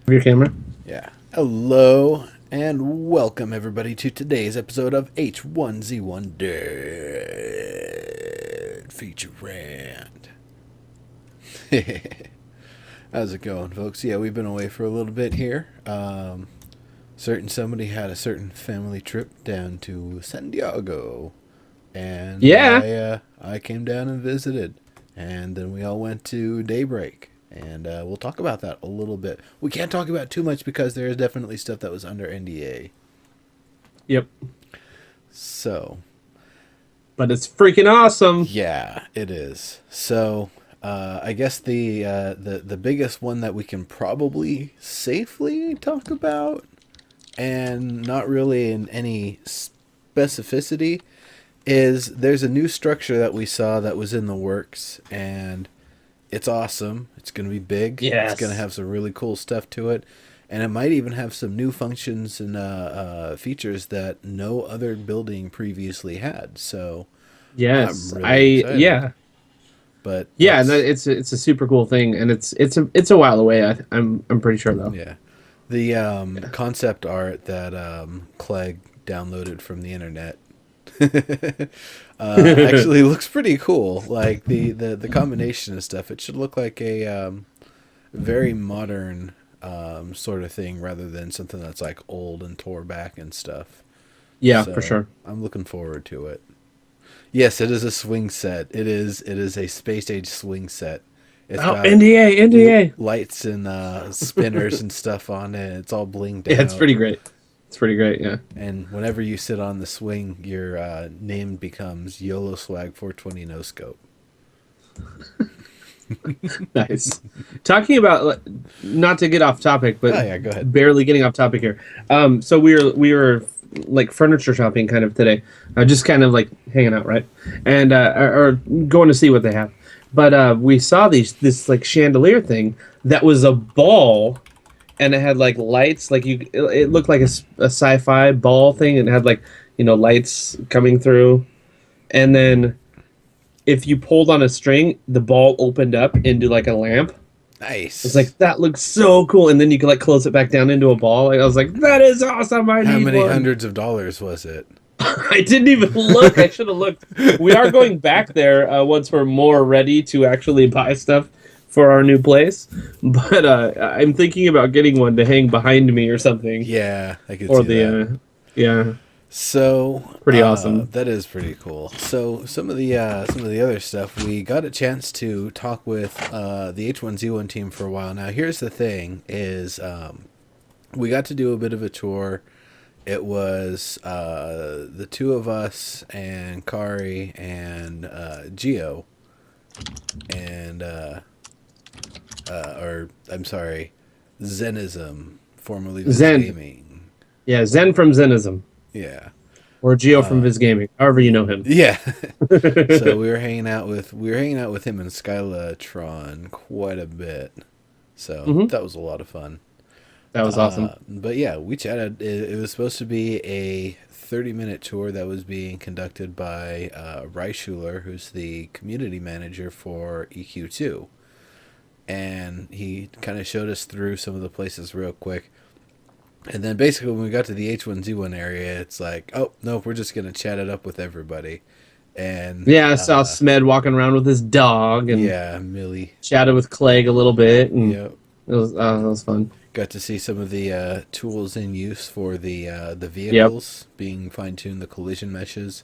Your camera. Yeah. Hello and welcome everybody to today's episode of H1Z1 Dead Feature Rant. How's it going, folks? Yeah, we've been away for a little bit here. Certain somebody had a certain family trip down to San Diego, and Yeah. I came down and visited, and then we all went to Daybreak. And we'll talk about that a little bit. We can't talk about too much because there is definitely stuff that was under NDA. Yep. So, But it's freaking awesome. yeah, it is. So, I guess the biggest one that we can probably safely talk about, and not really in any specificity, is there's a new structure that we saw that was in the works, and it's awesome. It's going to be big. Yes. It's going to have some really cool stuff to it. And it might even have some new functions and features that no other building previously had. So Yes. I'm really excited. Yeah. But Yeah, and it's a super cool thing, and it's a while away. I'm pretty sure though. yeah. The concept art that Clegg downloaded from the internet actually looks pretty cool. Like the combination of stuff, it should look like a very modern sort of thing rather than something that's like old and tore back and stuff. Yeah, So for sure. I'm looking forward to it. Yes, it is a swing set. It is a space age swing set. It's Oh, got NDA. lights and spinners and stuff on it. It's all blinged Yeah, it's out. pretty great. It's pretty great. Yeah. And whenever you sit on the swing, your name becomes YOLO Swag 420 No Scope. Nice. Talking about not to get off topic, but Oh yeah, go ahead. barely getting off topic here. So we were like furniture shopping kind of today, just kind of like hanging out, right? And or going to see what they have. But we saw this like chandelier thing that was a ball, and it had like lights. Like it looked like a sci-fi ball thing, and it had like lights coming through, and then if you pulled on a string, the ball opened up into like a lamp. Nice. It's like that looks so cool, and then you could like close it back down into a ball. Like, I was like, that is awesome. I How need many one. hundreds of dollars was it? I didn't even look. I should have looked. We are going back there once we're more ready to actually buy stuff for our new place. But I'm thinking about getting one to hang behind me or something. Yeah, I could Or see that. yeah, So pretty awesome. That is pretty cool. So some of the other stuff, we got a chance to talk with the H1Z1 team for a while. Now here's the thing: is we got to do a bit of a tour. It was the two of us and Kari and Geo, and or I'm sorry, Zenism, formerly Viz Zen. Gaming. Yeah, Zen from Zenism. Yeah. Or Geo from Viz Gaming. However you know him. Yeah. So we were hanging out with him and Skylatron quite a bit. So that was a lot of fun. That was awesome. But yeah, we chatted. It was supposed to be a 30-minute tour that was being conducted by Reischuler, who's the community manager for EQ2. And he kind of showed us through some of the places real quick. And then basically when we got to the H1Z1 area, it's like, oh, no, we're just going to chat it up with everybody. And Yeah, I saw Smed walking around with his dog and yeah, Millie. chatted with Clegg a little bit, and Yep. that was fun. Got to see some of the tools in use for the vehicles being fine-tuned, the collision meshes.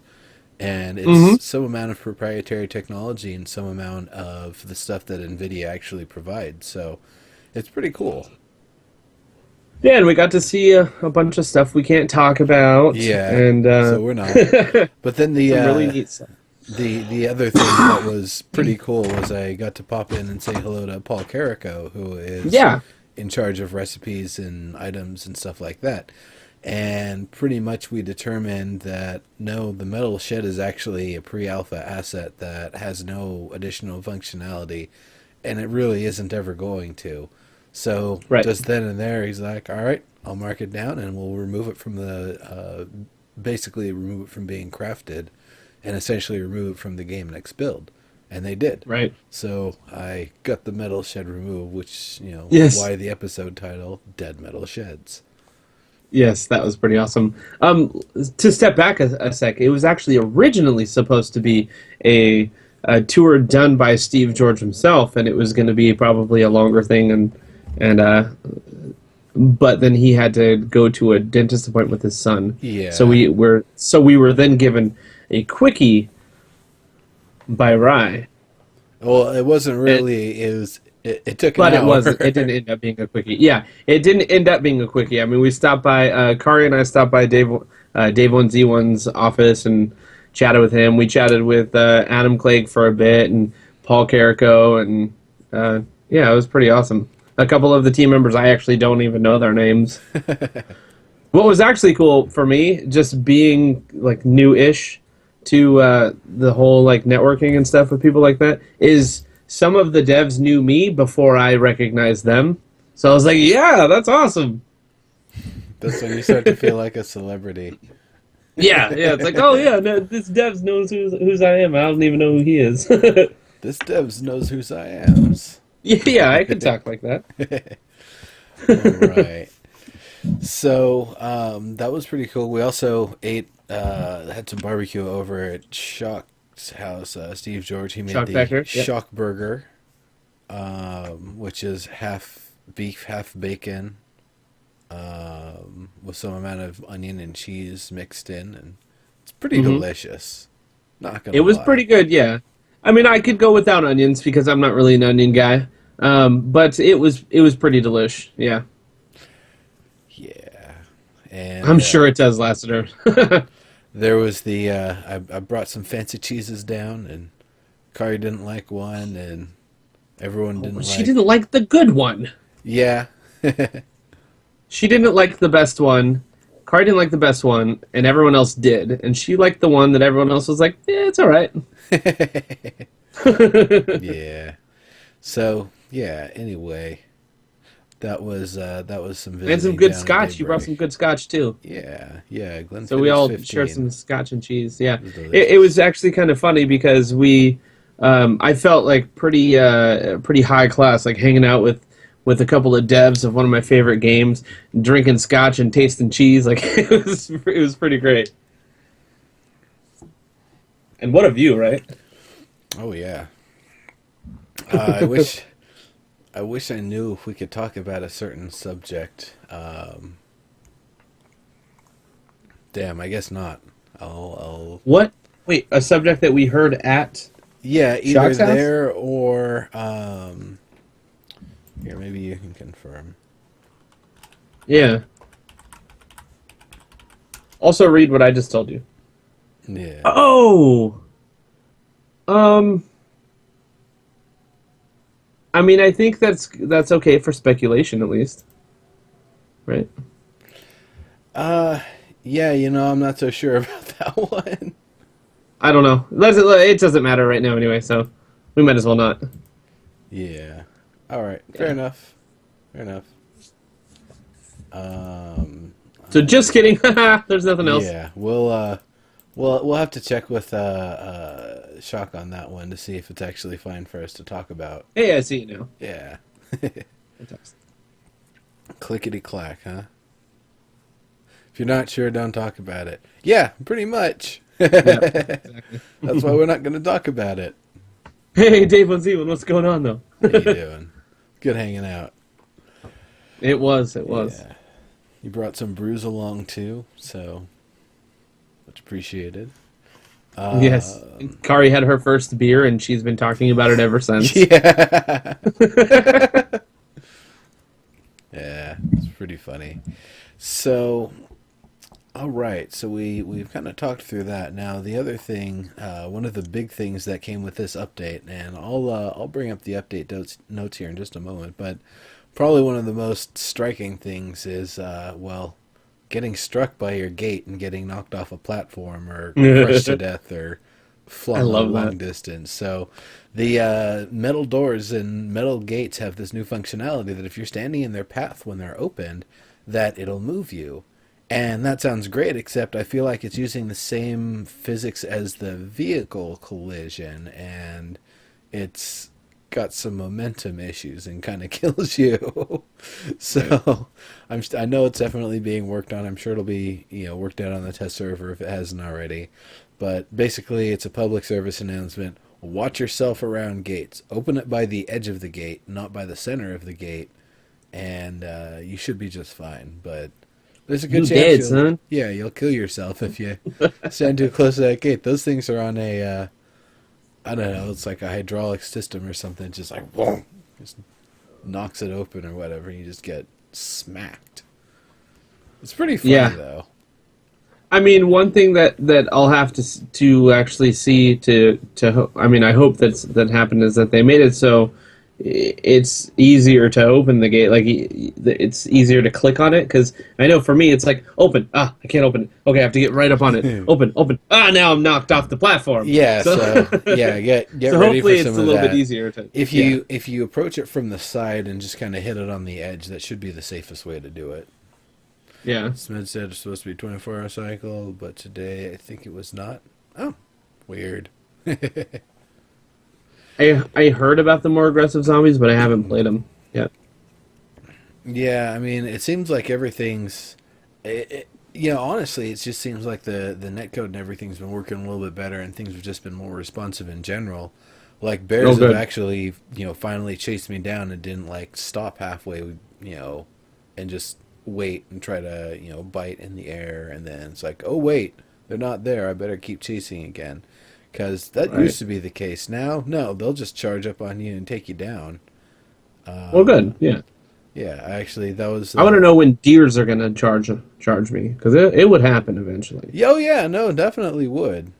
And it's some amount of proprietary technology and some amount of the stuff that NVIDIA actually provides. So it's pretty cool. Yeah, and we got to see a bunch of stuff we can't talk about. Yeah, and so we're not. But then the some really neat stuff. the other thing that was pretty cool was I got to pop in and say hello to Paul Carrico, who is in charge of recipes and items and stuff like that. And pretty much we determined that no, the metal shed is actually a pre-alpha asset that has no additional functionality, and it really isn't ever going to. So just then and there, he's like, all right, I'll mark it down and we'll remove it from the, basically remove it from being crafted and essentially remove it from the game next build. And they did. Right. So I got the metal shed removed, which, Yes. why the episode title, Dead Metal Sheds. Yes, that was pretty awesome. To step back a sec, it was actually originally supposed to be a tour done by Steve George himself, and it was going to be probably a longer thing, and but then he had to go to a dentist appointment with his son. Yeah. So we were then given a quickie by Rye. Well, it wasn't really. It took an But hour. it didn't end up being a quickie. Yeah, it didn't end up being a quickie. I mean, we stopped by, Kari and I stopped by Dave 1Z1's office and chatted with him. We chatted with Adam Clegg for a bit and Paul Carrico, and yeah, it was pretty awesome. A couple of the team members, I actually don't even know their names. What was actually cool for me, just being like new-ish to the whole like networking and stuff with people like that, is some of the devs knew me before I recognized them. So I was like, yeah, that's awesome. That's when you start to feel like a celebrity. Yeah, it's like, oh yeah, no, this devs knows who's I am. I don't even know who he is. This devs knows who's I am. Yeah, I can talk like that. All right. So that was pretty cool. We also had some barbecue over at Shock's house. Steve George, he made Shock the Factor, Shock Burger, which is half beef, half bacon, with some amount of onion and cheese mixed in, and it's pretty delicious. Not gonna It was lie. pretty good, yeah. I mean, I could go without onions because I'm not really an onion guy. But it was pretty delish, yeah. Yeah, and I'm sure it does, Lassiter. there was the I brought some fancy cheeses down, and Kari didn't like one, and everyone didn't She like. didn't like the good one. Yeah. She didn't like the best one. Kari didn't like the best one, and everyone else did. And she liked the one that everyone else was like, yeah, it's all right. Yeah. So yeah. Anyway, that was some visiting And some good down in scotch. You brought Daybreak. some good scotch, too. Yeah. Glenfiddich So we all 15. shared some scotch and cheese. Yeah, It was it was actually kind of funny because I felt like pretty high class, like hanging out with a couple of devs of one of my favorite games, drinking scotch and tasting cheese. Like it was pretty great. And what a view, right? Oh yeah. I wish I knew if we could talk about a certain subject. Damn, I guess not. I'll What? Wait, a subject that we heard at yeah, either Shock's house? there or here, maybe you can confirm. Yeah. Also, read what I just told you. Yeah. Oh. I mean, I think that's okay for speculation, at least. Right? Yeah, I'm not so sure about that one. I don't know. It doesn't matter right now anyway, so we might as well not. Yeah. All right. Fair enough. So just kidding. There's nothing else. Yeah, we'll have to check with Shock on that one to see if it's actually fine for us to talk about. Hey, I see it now. Yeah. Fantastic. Clickety clack, huh? If you're not sure, don't talk about it. Yeah, pretty much. Exactly. That's why we're not going to talk about it. Hey, Dave 1Z1, what's going on though? How you doing? Good hanging out. It was. Yeah. You brought some brews along too, so much appreciated. Yes. Kari had her first beer, and she's been talking about it ever since. Yeah. Yeah, it's pretty funny. So, all right. So we've kind of talked through that. Now, the other thing, one of the big things that came with this update, and I'll bring up the update notes here in just a moment, but probably one of the most striking things is, getting struck by your gate and getting knocked off a platform or crushed to death or flung a long distance. So the metal doors and metal gates have this new functionality that if you're standing in their path when they're opened, that it'll move you. And that sounds great, except I feel like it's using the same physics as the vehicle collision. And it's got some momentum issues and kind of kills you. So I know it's definitely being worked on. I'm sure it'll be worked out on the test server if it hasn't already. But basically, it's a public service announcement. Watch yourself around gates. Open it by the edge of the gate, not by the center of the gate, and you should be just fine. But there's a good chance you'll kill yourself if you stand too close to that gate. Those things are on a I don't know, it's like a hydraulic system or something. It's just like, whoa, just knocks it open or whatever. And you just get smacked. It's pretty funny, though. I mean, one thing that I'll have to actually see I mean, I hope that happened is that they made it so it's easier to open the gate. Like, it's easier to click on it, because I know for me it's like, open. I can't open it. Okay, I have to get right up on it. Open. Now I'm knocked off the platform. Yeah, so get so ready hopefully for some it's a of little that. bit easier to. If you approach it from the side and just kind of hit it on the edge, that should be the safest way to do it. Yeah. Smith said it's supposed to be 24-hour cycle, but today I think it was not. Oh, weird. I heard about the more aggressive zombies, but I haven't played them yet. Yeah, I mean, it seems like everything's... honestly, it just seems like the netcode and everything's been working a little bit better, and things have just been more responsive in general. Like, bears have actually, finally chased me down and didn't, stop halfway, and just wait and try to, bite in the air, and then it's like, oh, wait, they're not there, I better keep chasing again. Because that used to be the case. Now, no, they'll just charge up on you and take you down. Well, good, yeah. Yeah, actually, that was... I want to know when deers are going to charge me, because it would happen eventually. Oh, yeah, no, definitely would.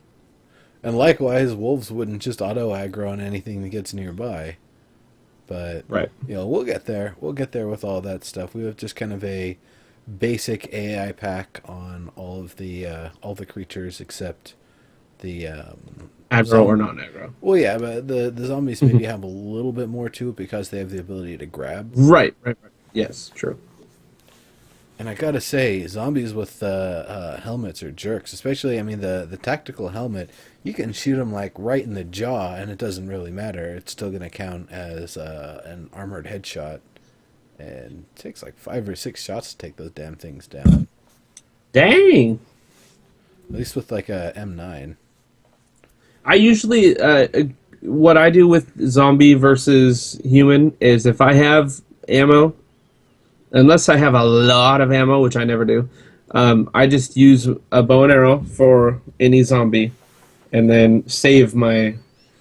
And likewise, wolves wouldn't just auto-aggro on anything that gets nearby. But, we'll get there. We'll get there with all that stuff. We have just kind of a basic AI pack on all the creatures except the... aggro or non-aggro. Well, yeah, but the zombies maybe have a little bit more to it because they have the ability to grab. Right. Yes, true. And I gotta say, zombies with helmets are jerks. Especially, I mean, the tactical helmet, you can shoot them right in the jaw, and it doesn't really matter. It's still gonna count as an armored headshot. And it takes 5 or 6 shots to take those damn things down. Dang! At least with a M9. I usually, what I do with zombie versus human is if I have ammo, unless I have a lot of ammo, which I never do, I just use a bow and arrow for any zombie, and then save my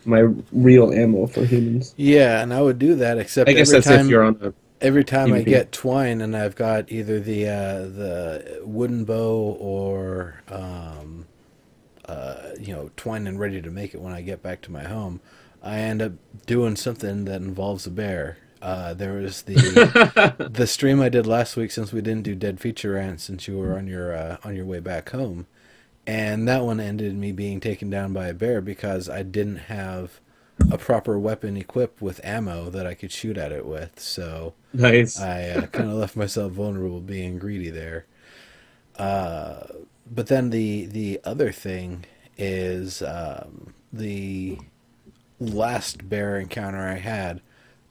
real ammo for humans. Yeah, and I would do that, except I guess that's if you're on a... Every time I get twine and I've got either the wooden bow or twine and ready to make it when I get back to my home, I end up doing something that involves a bear. There was the stream I did last week, since we didn't do Dead Feature Rant since you were on your way back home, and that one ended me being taken down by a bear because I didn't have a proper weapon equipped with ammo that I could shoot at it with. So nice. I kind of left myself vulnerable being greedy there. But then the other thing is the last bear encounter I had.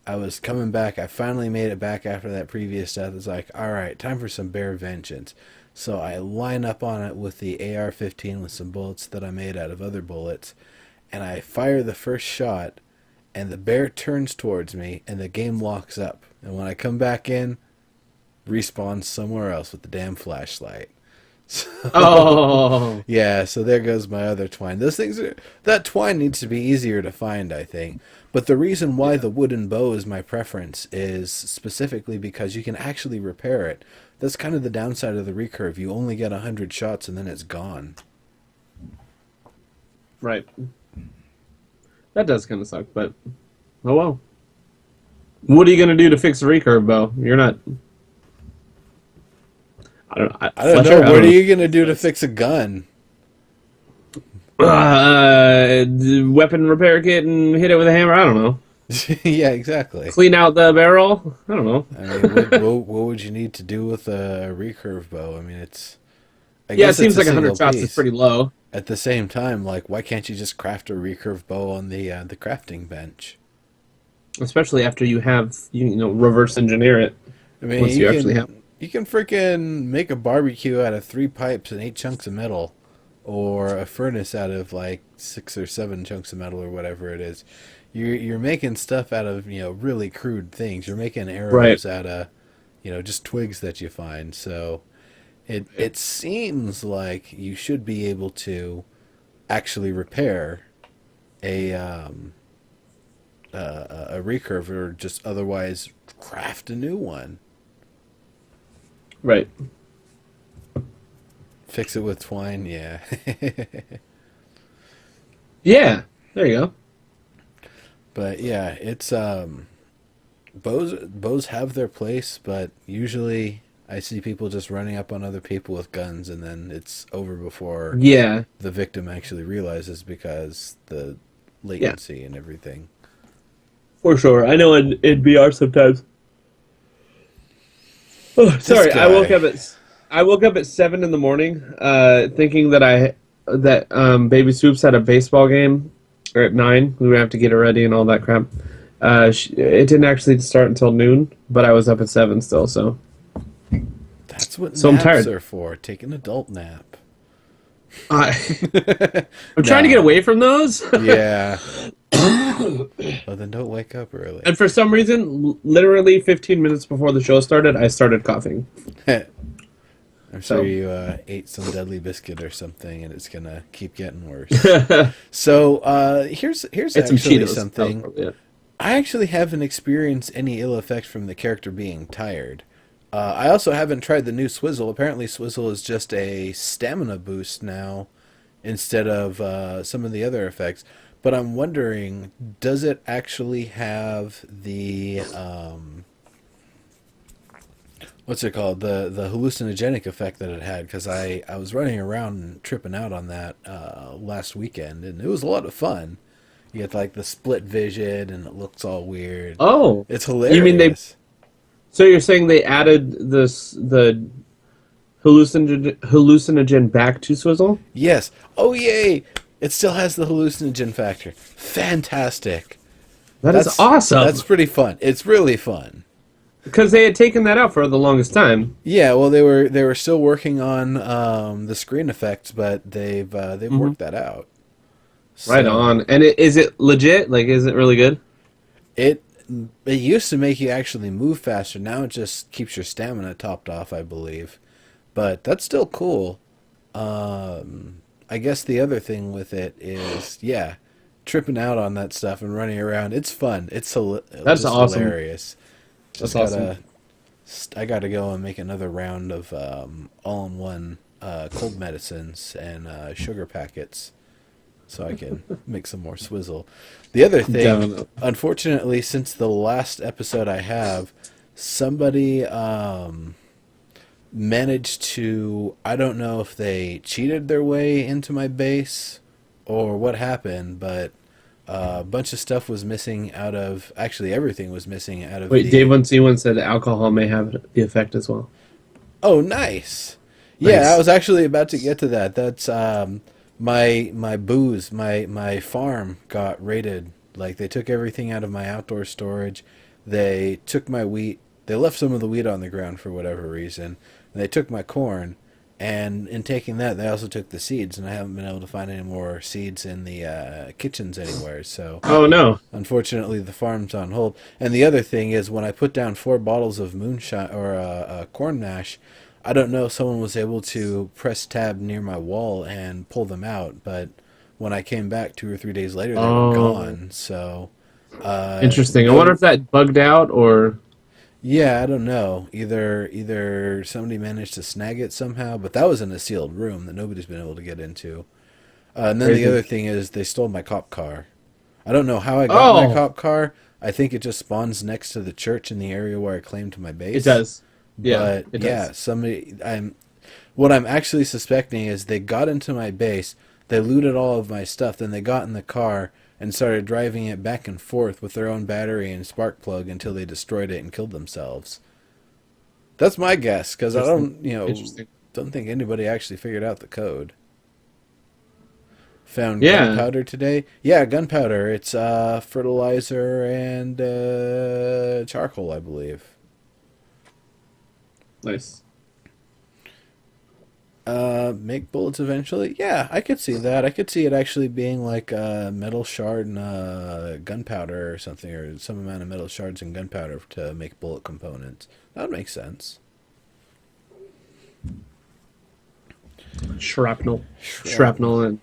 I was coming back. I finally made it back after that previous death. It's like, all right, time for some bear vengeance. So I line up on it with the AR-15 with some bullets that I made out of other bullets, and I fire the first shot, and the bear turns towards me, and the game locks up. And when I come back in, respawns somewhere else with the damn flashlight. So, oh yeah, so there goes my other twine. That twine needs to be easier to find, I think. But the reason why the wooden bow is my preference is specifically because you can actually repair it. That's kind of the downside of the recurve. You only get 100 shots and then it's gone. Right. That does kind of suck, but oh well. What are you going to do to fix the recurve bow? You're not... I don't know. What are you going to do to fix a gun? Weapon repair kit and hit it with a hammer? I don't know. Yeah, exactly. Clean out the barrel? I don't know. I mean, what would you need to do with a recurve bow? I mean, I Yeah, it guess it's seems a like 100 single shots is piece. pretty low. At the same time, like, why can't you just craft a recurve bow on the crafting bench? Especially after you know reverse engineer it I mean, once you actually have. you can freaking make a barbecue out of 3 pipes and 8 chunks of metal, or a furnace out of like 6 or 7 chunks of metal or whatever it is. You're making stuff out of really crude things. You're making Right. arrows out of just twigs that you find. So it seems like you should be able to actually repair a a recurve or just otherwise craft a new one. Right. Fix it with twine, yeah. Yeah. There you go. But yeah, it's bows have their place, but usually I see people just running up on other people with guns, and then it's over before Yeah. the victim actually realizes because the Yeah. latency and everything. For sure. I know in VR sometimes. Oh, This sorry. guy. I woke up at 7 in the morning, thinking that Baby Swoops had a baseball game, or at 9. We would have to get her ready and all that crap. It didn't actually start until noon, but I was up at 7 still. That's what So I'm naps tired. are for. Take an adult nap. I, I'm trying to get No. away from those. Yeah. Well, then don't wake up early. And for some reason, literally 15 minutes before the show started, I started coughing. I'm sure So you ate some deadly biscuit or something, and it's gonna keep getting worse. So here's it's some actually Cheetos. That was something. probably it. I actually haven't experienced any ill effects from the character being tired. I also haven't tried the new Swizzle. Apparently, Swizzle is just a stamina boost now instead of some of the other effects. But I'm wondering, does it actually have the what's it called? The hallucinogenic effect that it had? Because I was running around and tripping out on that last weekend, and it was a lot of fun. You get like the split vision, and it looks all weird. Oh, It's you mean they? hilarious. So you're saying they added the hallucinogen back to Swizzle? Yes. Oh yay! It still has the hallucinogen factor. Fantastic. That is awesome. That's pretty fun. It's really fun. Because they had taken that out for the longest time. Yeah, well, they were still working on the screen effects, but they've worked that out. Right So on. And is it legit? Like, is it really good? it it used to make you actually move faster. Now it just keeps your stamina topped off, I believe. But that's still cool. I guess the other thing with it is, yeah, tripping out on that stuff and running around. It's fun. That's just awesome. hilarious. That's Just awesome. I gotta go and make another round of all-in-one cold medicines and sugar packets so I can make some more swizzle. The other thing, Definitely. unfortunately, since the last episode I have, somebody managed to, I don't know if they cheated their way into my base or what happened, but a bunch of stuff was missing out of, actually everything was missing out of Wait, the, Dave1C1 said alcohol may have the effect as well. oh, nice. Yeah, I Nice. was actually about to get to that. That's my booze, my farm got raided. Like they took everything out of my outdoor storage. They took my wheat. They left some of the wheat on the ground for whatever reason. And they took my corn, and in taking that, they also took the seeds. And I haven't been able to find any more seeds in the kitchens anywhere. So Oh, no. unfortunately, the farm's on hold. And the other thing is, when I put down 4 bottles of moonshine or corn mash, I don't know if someone was able to press tab near my wall and pull them out, but when I came back 2 or 3 days later, they were Oh, gone. So, interesting. I wonder no, if that bugged out or. yeah, I don't know. Either somebody managed to snag it somehow, but that was in a sealed room that nobody's been able to get into. And then the Crazy. other thing is they stole my cop car. I don't know how I got my Oh, cop car. I think it just spawns next to the church in the area where I claimed my it base. does. Yeah, But it yeah, does. what I'm actually suspecting is they got into my base, they looted all of my stuff, then they got in the car and started driving it back and forth with their own battery and spark plug until they destroyed it and killed themselves. That's my guess, because I Interesting. don't, Interesting. don't think anybody actually figured out the code. Found Yeah, gunpowder today. Yeah, gunpowder. It's fertilizer and charcoal, I believe. nice. Make bullets eventually. Yeah, I could see that. I could see it actually being like a metal shard and gunpowder or something, or some amount of metal shards and gunpowder to make bullet components. That would make sense. Shrapnel, and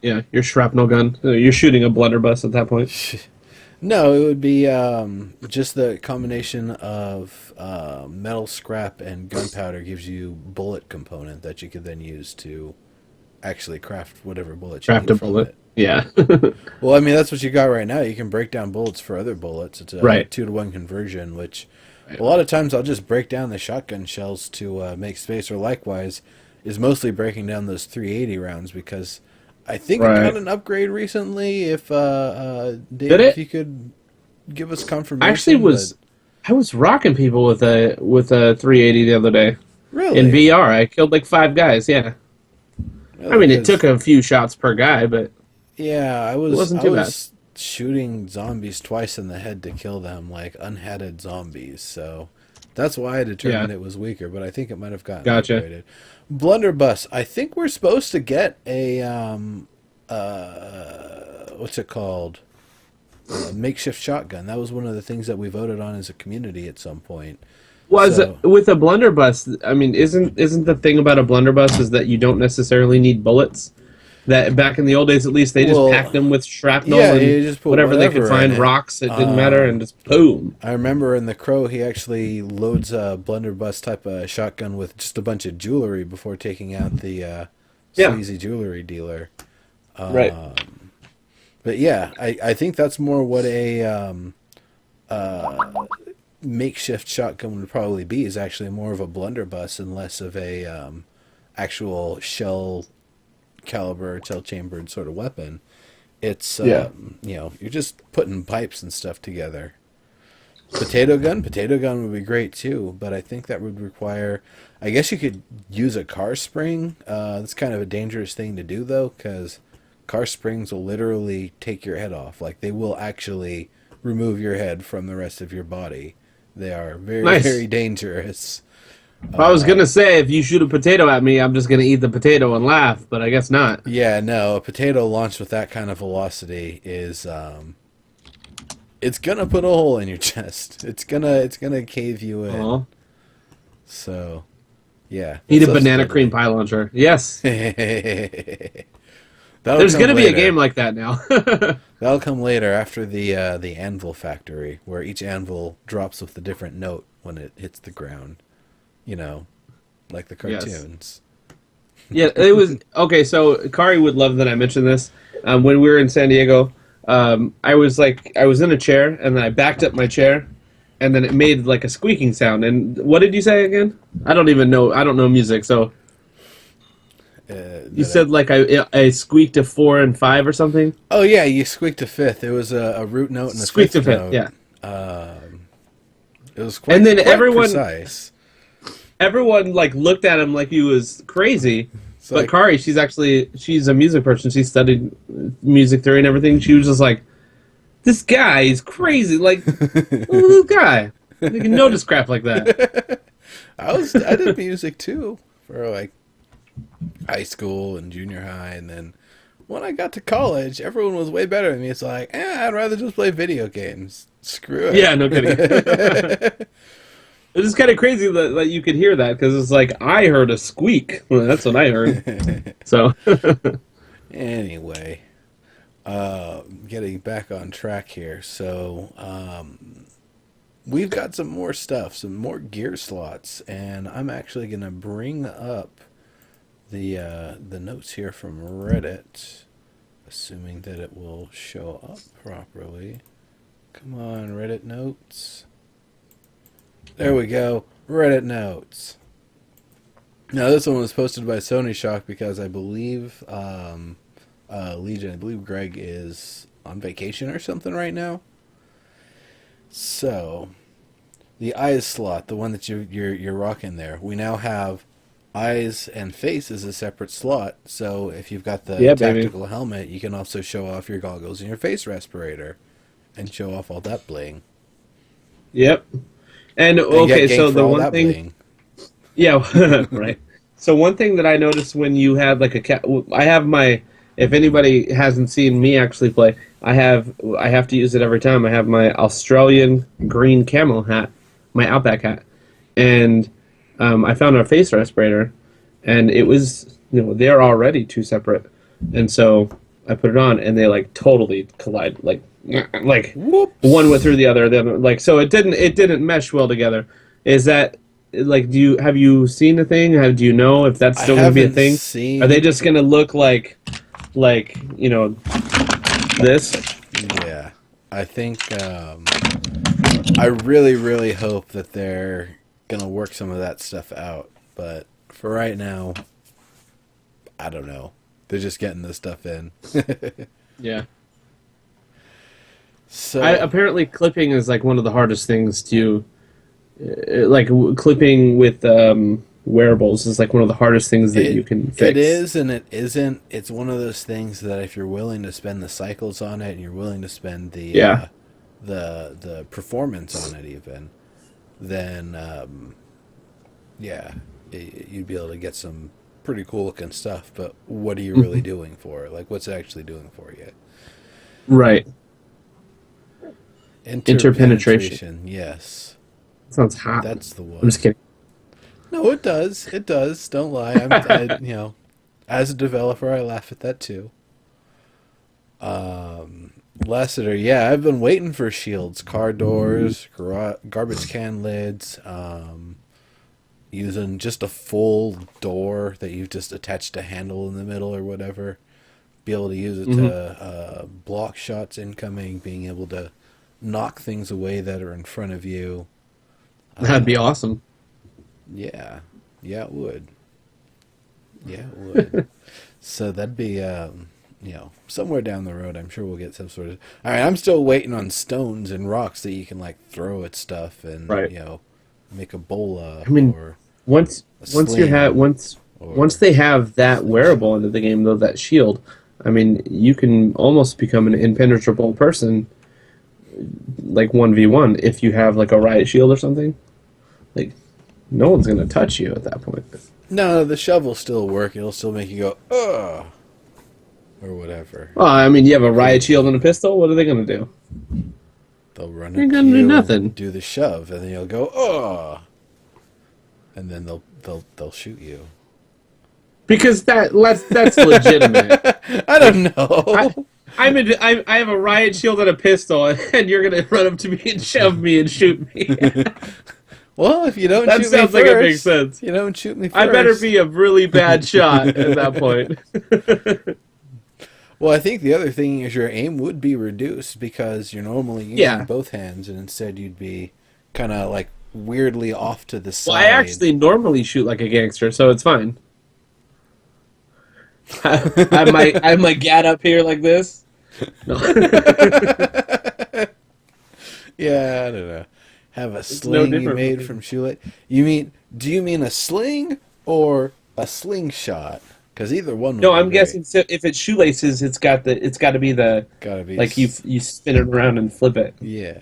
yeah, your shrapnel gun. You're shooting a blunderbuss at that point. No, it would be just the combination of metal scrap and gunpowder gives you bullet component that you could then use to actually craft whatever bullet you Craft need a from bullet. it. Yeah. Well, I mean, that's what you got right now. You can break down bullets for other bullets. It's a Right. 2-to-1 conversion, which a lot of times I'll just break down the shotgun shells to make space, or likewise is mostly breaking down those 380 rounds because I think it got an upgrade recently. If Dave, Did if it? you could give us I actually confirmation. I was rocking people with a 380 the other day Really? in VR. I killed like 5 guys. Yeah. Really? I mean, it took a few shots per guy, but Yeah, it wasn't too bad. shooting zombies twice in the head to kill them, like unhatted zombies. So that's why I determined Yeah. it was weaker. But I think it might have gotten Gotcha. upgraded. Blunderbuss. I think we're supposed to get a what's it called? A makeshift shotgun. That was one of the things that we voted on as a community at some point. Was So with a blunderbuss? I mean, isn't the thing about a blunderbuss is that you don't necessarily need bullets? That back in the old days, at least, they just well, packed them with shrapnel yeah, and you just put whatever they could whatever find, in it. rocks. It didn't matter, and just boom. I remember in The Crow, he actually loads a blunderbuss type of shotgun with just a bunch of jewelry before taking out the Yeah. sleazy jewelry dealer. Right. But yeah, I think that's more what a makeshift shotgun would probably be, is actually more of a blunderbuss and less of a actual shell caliber, shell chambered sort of weapon. It's Yeah. you're just putting pipes and stuff together. Potato gun would be great too, but I think that would require, I guess you could use a car spring. That's kind of a dangerous thing to do though, because car springs will literally take your head off. Like, they will actually remove your head from the rest of your body. They are very, Nice. very dangerous. I was gonna say, if you shoot a potato at me, I'm just gonna eat the potato and laugh, but I guess not. Yeah, no, a potato launched with that kind of velocity is it's gonna put a hole in your chest. It's gonna cave you in. Aw. So, yeah. Eat a So banana steadily. cream pie launcher. Yes. That'll There's come gonna be a later. game like that now. That'll come later after the anvil factory, where each anvil drops with a different note when it hits the ground. You know, like the Yes. cartoons. Yeah, it was okay. So Kari would love that I mentioned this. When we were in San Diego, I was in a chair, and then I backed up my chair, and then it made like a squeaking sound. And what did you say again? I don't even know. I don't know music. So you said like I squeaked a 4 and 5 or something. Oh yeah, you squeaked a fifth. It was a root note and a Squeaked a fifth fifth. note. Yeah. It was quite, And then quite everyone- precise. Everyone like looked at him like he was crazy. But like- Kari, she's a music person. She studied music theory and everything. She was just like, this guy is crazy. Like, this guy. You can notice crap like that. I did music too for like high school and junior high, and then when I got to college, everyone was way better than me. It's like, I'd rather just play video games. Screw it. Yeah, no kidding. It's just kind of crazy that you could hear that, because it's like, I heard a squeak. Well, that's what I heard. So, Anyway, getting back on track here. So, we've got some more stuff, some more gear slots, and I'm actually going to bring up the notes here from Reddit, assuming that it will show up properly. Come on, Reddit notes. There we go. Reddit notes. Now, this one was posted by Sony Shock because I believe Legion, I believe Greg is on vacation or something right now. So, the eyes slot, the one that you're rocking there, we now have eyes and face is a separate slot. So if you've got the Yeah, baby. tactical helmet, you can also show off your goggles and your face respirator, and show off all that bling. Yep. And Get okay, ganked so for the all one that thing, bling. yeah, right. So one thing that I noticed when you have like a cat, I have my. If anybody hasn't seen me actually play, I have to use it every time. I have my Australian green camel hat, my Outback hat, and I found a face respirator, and it was they're already two separate, and so I put it on, and they like totally collide, like one Whoops. went through the other, like so it didn't mesh well together. Is that like have you seen the thing? Do you know if that's I still going to be a haven't thing? Are they seen. just going to look like this? Yeah, I think I really, really hope that they're gonna work some of that stuff out. But for right now, I don't know. They're just getting this stuff in. Yeah. So Apparently clipping is like one of the hardest things to clipping with wearables is like one of the hardest things that you can fix. it is and it isn't. It's one of those things that if you're willing to spend the cycles on it and you're willing to spend Yeah. the performance on it even, then yeah, you'd be able to get some pretty cool looking stuff. But what are you really doing for it? Like, what's it actually doing for you? Right. Interpenetration. Yes, Sounds hot. that's the I'm one. just kidding. No, it does. It does. Don't lie. As a developer, I laugh at that too. Lassiter, yeah, I've been waiting for shields, car doors, garbage can lids, using just a full door that you've just attached a handle in the middle or whatever. Be able to use it to block shots incoming, being able to knock things away that are in front of you. That'd be awesome. Yeah. Yeah, it would. Yeah, it would. So that'd be, somewhere down the road, I'm sure we'll get some sort of... I mean, I'm still waiting on stones and rocks that you can, like, throw at stuff and, Right. make a bola I mean, or once a once you have sling or once they have that slingshot. wearable into the game though, that shield, I mean, you can almost become an impenetrable person, like 1v1 if you have like a riot shield or something. Like, no one's gonna touch you at that point. No, the shovel still work. It'll still make you go, ugh, or whatever. Well, I mean, you have a riot shield and a pistol. What are they gonna do? They'll run They're up to gonna do you, nothing. do the shove, and then you'll go, ugh, and then they'll shoot you. Because that's legitimate. I don't know. I have a riot shield and a pistol, and you're gonna run up to me and shove me and shoot me. Well, if you don't That shoot me sounds first, like it makes sense. you don't shoot me first. I better be a really bad shot at that point. Well, I think the other thing is your aim would be reduced because you're normally using both hands, and instead you'd be kind of like weirdly off to the side. Well, I actually normally shoot like a gangster, so it's fine. I have my gat up here like this. No. Yeah, I don't know. Have a no sling you different made from from shoelace. Do you mean a sling or a slingshot? Because either one. No, would be I'm great. guessing so if it's shoelaces, it's got to be the Gotta be like you spin it around and flip it Yeah.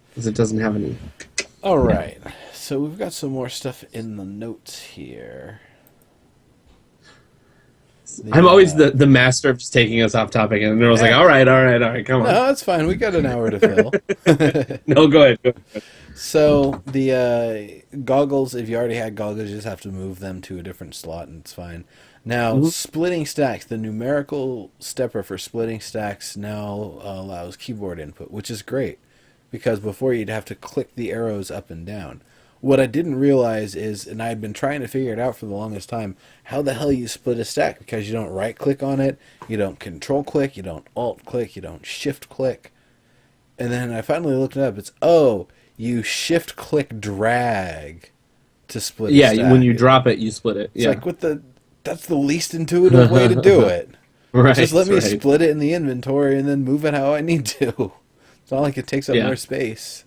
because it doesn't have any. All right. So we've got some more stuff in the notes here. I'm always the master of just taking us off topic, and I was like, all right, come on. No, that's fine. We got an hour to fill. No, go ahead. So the goggles, if you already had goggles, you just have to move them to a different slot, and it's fine. Now, splitting stacks, the numerical stepper for splitting stacks now allows keyboard input, which is great, because before you'd have to click the arrows up and down. What I didn't realize is, and I'd been trying to figure it out for the longest time, how the hell you split a stack, because you don't right-click on it, you don't control-click, you don't alt-click, you don't shift-click. And then I finally looked it up. It's, you shift-click drag to split a stack. Yeah, when you drop it, you split it. It's Yeah, like, that's the least intuitive way to do it. right. Just let me right. split it in the inventory and then move it how I need to. It's not like it takes up more space.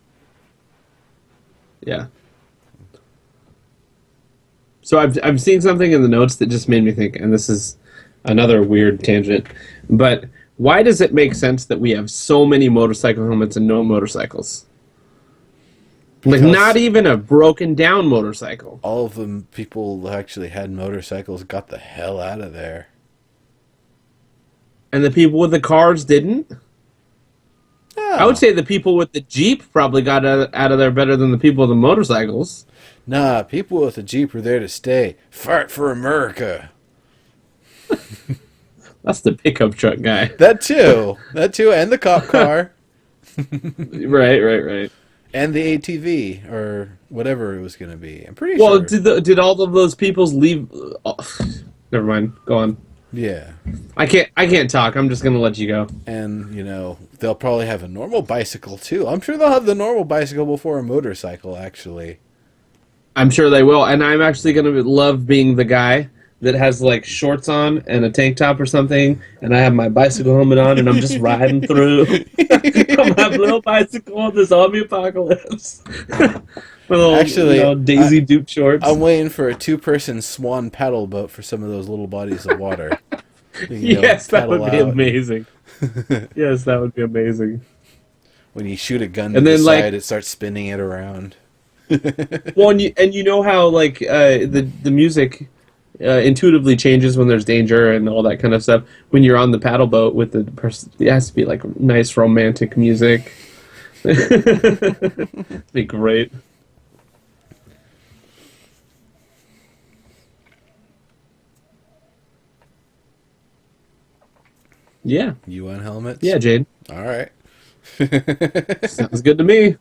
Yeah. So I've seen something in the notes that just made me think, and this is another weird tangent, but why does it make sense that we have so many motorcycle helmets and no motorcycles? Like, not Because even a broken down motorcycle. all of the people who actually had motorcycles got the hell out of there. And the people with the cars didn't? I would Oh. say the people with the Jeep probably got out of there better than the people with the motorcycles. Nah, people with the Jeep were there to stay. Fight for America. That's the pickup truck guy. That too. That too. And the cop car. Right. And the ATV. Or whatever it was going to be. I'm pretty Well, sure. did all of those peoples leave? Oh, never mind. Go on. Yeah. I can't talk. I'm just gonna let you go. And, they'll probably have a normal bicycle too. I'm sure they'll have the normal bicycle before a motorcycle, actually. I'm sure they will, and I'm actually gonna love being the guy that has like shorts on and a tank top or something, and I have my bicycle helmet on, and I'm just riding through on my little bicycle on the zombie apocalypse. With little, Actually, Daisy Duke shorts. I'm waiting for a 2-person swan paddle boat for some of those little bodies of water. Yes, that would be out. amazing. Yes, that would be amazing. When you shoot a gun to And the then, side, it starts spinning it around. Well, and you know how like the music intuitively changes when there's danger and all that kind of stuff. When you're on the paddle boat with the person, it has to be like nice romantic music. It'd be great. Yeah, UN helmets? yeah, Jade. All right. Sounds good to me.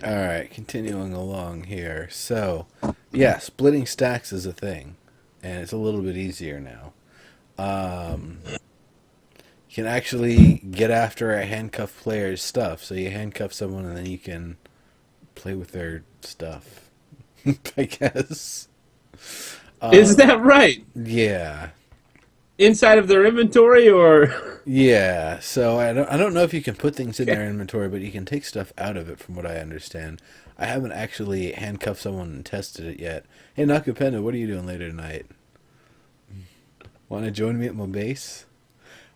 All right, continuing along here. So, yeah, splitting stacks is a thing, and it's a little bit easier now. You can actually get after a handcuffed player's stuff. So you handcuff someone, and then you can play with their stuff, I guess. Is that right? Yeah. Inside of their inventory, or Yeah, so I don't know if you can put things in their inventory, but you can take stuff out of it, from what I understand. I haven't actually handcuffed someone and tested it yet. Hey, Nakupenda, what are you doing later tonight? Want to join me at my base?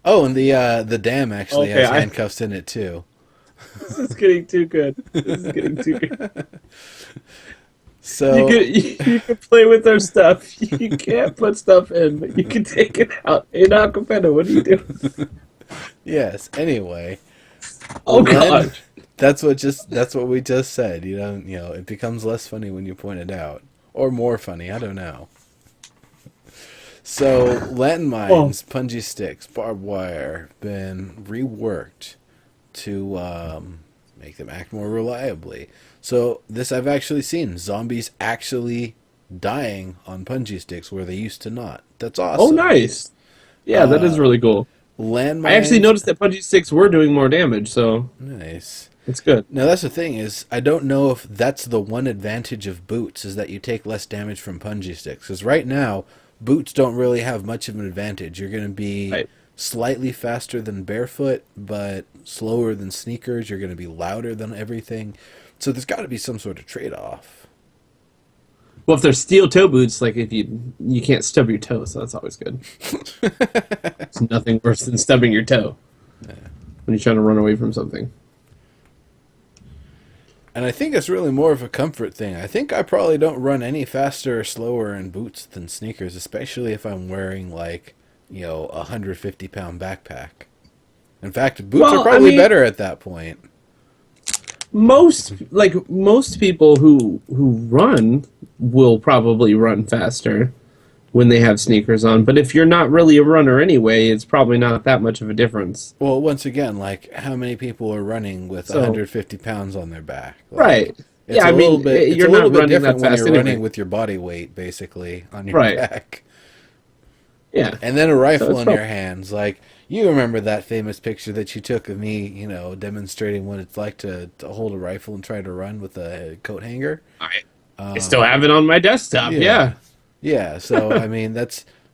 Oh, and the dam actually has handcuffs in it too. This is getting too good. This is getting too good. So you could play with their stuff. You can't put stuff in, but you can take it out. Hey, Nakupenda, what are you doing? yes. Anyway. Oh God. That's what we just said. It becomes less funny when you point it out, or more funny. I don't know. So landmines, punji sticks, barbed wire, been reworked to make them act more reliably. So this I've actually seen zombies actually dying on punji sticks where they used to not. That's awesome. Oh, nice. Yeah, that is really cool. Landmines. I actually noticed that punji sticks were doing more damage, so nice. it's good. Now that's the thing is I don't know if that's the one advantage of boots is that you take less damage from punji sticks. Because right now boots don't really have much of an advantage. You're going to be slightly faster than barefoot, but slower than sneakers. You're going to be louder than everything. So there's got to be some sort of trade-off. Well, if they're steel toe boots, like if you can't stub your toe, so that's always good. It's nothing worse than stubbing your toe when you're trying to run away from something. And I think it's really more of a comfort thing. I think I probably don't run any faster or slower in boots than sneakers, especially if I'm wearing a 150-pound backpack. In fact, boots are probably better at that point. Most people who run will probably run faster when they have sneakers on. But if you're not really a runner anyway, it's probably not that much of a difference. Well, once again, how many people are running with 150 pounds on their back? Right. It's a little bit different when you're running with your body weight, basically, on your back. Yeah. And then a rifle in your hands. You remember that famous picture that you took of me, demonstrating what it's like to hold a rifle and try to run with a coat hanger? I still have it on my desktop, yeah. Yeah, so,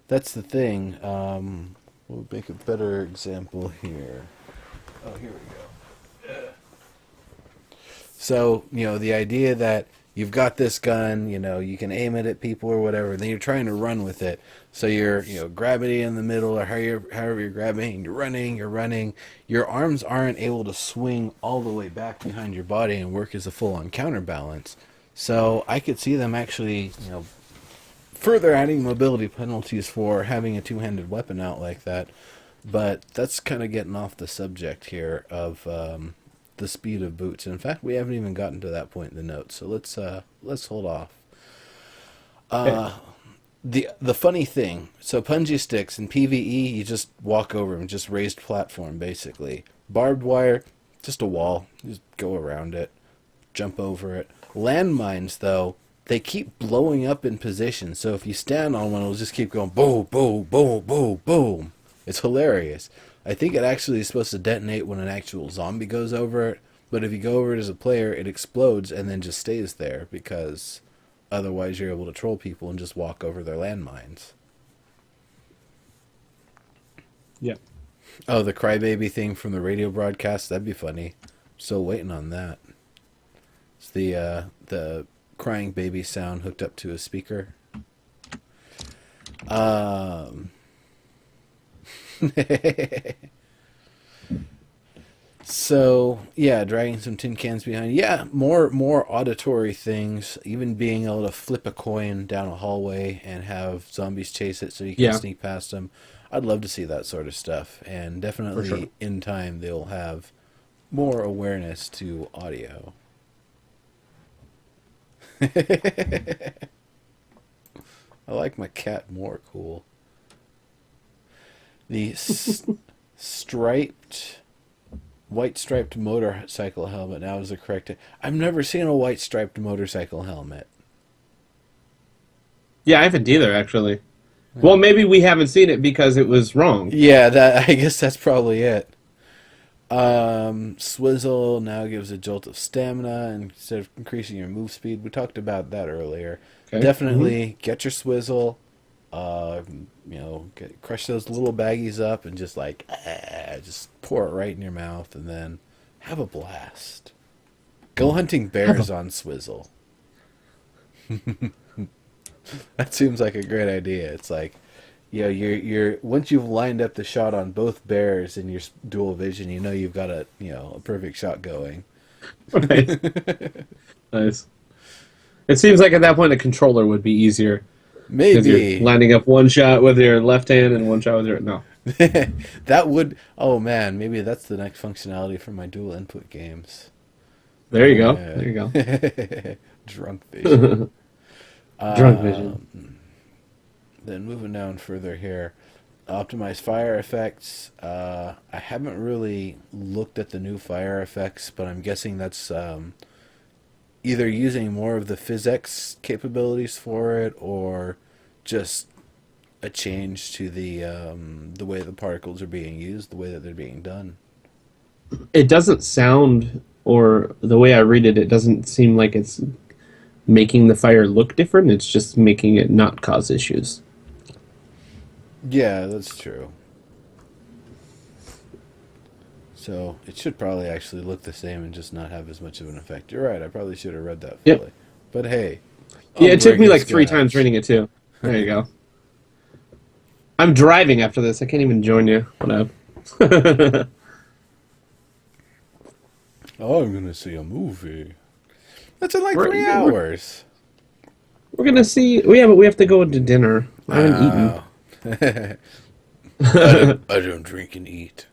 that's the thing. We'll make a better example here. Oh, here we go. So, the idea that you've got this gun, you can aim it at people or whatever, and then you're trying to run with it. So you're, grabbing it in the middle, or however you're grabbing, and you're running. Your arms aren't able to swing all the way back behind your body and work as a full-on counterbalance. So I could see them actually, further adding mobility penalties for having a two-handed weapon out like that. But that's kind of getting off the subject here of the speed of boots. In fact, we haven't even gotten to that point in the notes, so let's hold off. The funny thing, so punji sticks in PvE, you just walk over them, just raised platform basically. Barbed wire, just a wall, just go around it, jump over it. Landmines, though, they keep blowing up in position, so if you stand on one, it'll just keep going boom, boom, boom, boom, boom. It's hilarious. I think it actually is supposed to detonate when an actual zombie goes over it, but if you go over it as a player, it explodes and then just stays there, because otherwise you're able to troll people and just walk over their landmines. Yeah. Oh, the crybaby thing from the radio broadcast, that'd be funny. Still waiting on that. It's the crying baby sound hooked up to a speaker. So yeah, dragging some tin cans behind. Yeah, more auditory things. Even being able to flip a coin down a hallway and have zombies chase it so you can sneak past them. I'd love to see that sort of stuff. And definitely in time they'll have more awareness to audio. I like my cat more. Cool. The white striped motorcycle helmet now is the correct. I've never seen a white striped motorcycle helmet. Yeah, I haven't either, actually. Yeah. Well, maybe we haven't seen it because it was wrong. Yeah, I guess that's probably it. Swizzle now gives a jolt of stamina instead of increasing your move speed. We talked about that earlier. Okay. Definitely get your Swizzle. Crush those little baggies up and just just pour it right in your mouth and then have a blast. Go hunting bears on Swizzle. That seems like a great idea. It's like, you're once you've lined up the shot on both bears in your dual vision, you've got a perfect shot going. Right. Nice. It seems like at that point a controller would be easier. Maybe you're lining up one shot with your left hand and one shot with your no. That would. Oh man, maybe that's the next functionality for my dual input games. There you go. There you go. Drunk vision. Drunk vision. Then moving down further here, optimize fire effects. I haven't really looked at the new fire effects, but I'm guessing that's either using more of the physics capabilities for it, or just a change to the way the particles are being used, the way that they're being done. It doesn't sound, or the way I read it, it doesn't seem like it's making the fire look different. It's just making it not cause issues. Yeah, that's true. So it should probably actually look the same and just not have as much of an effect. You're right. I probably should have read that fully. Yep. But hey. Yeah, it took me like 3 times reading it too. There you go. I'm driving after this. I can't even join you. What up? Oh, I'm going to see a movie. That's in like 3 hours. We're going to see... Yeah, but we have to go to dinner. I haven't eaten. I don't drink and eat.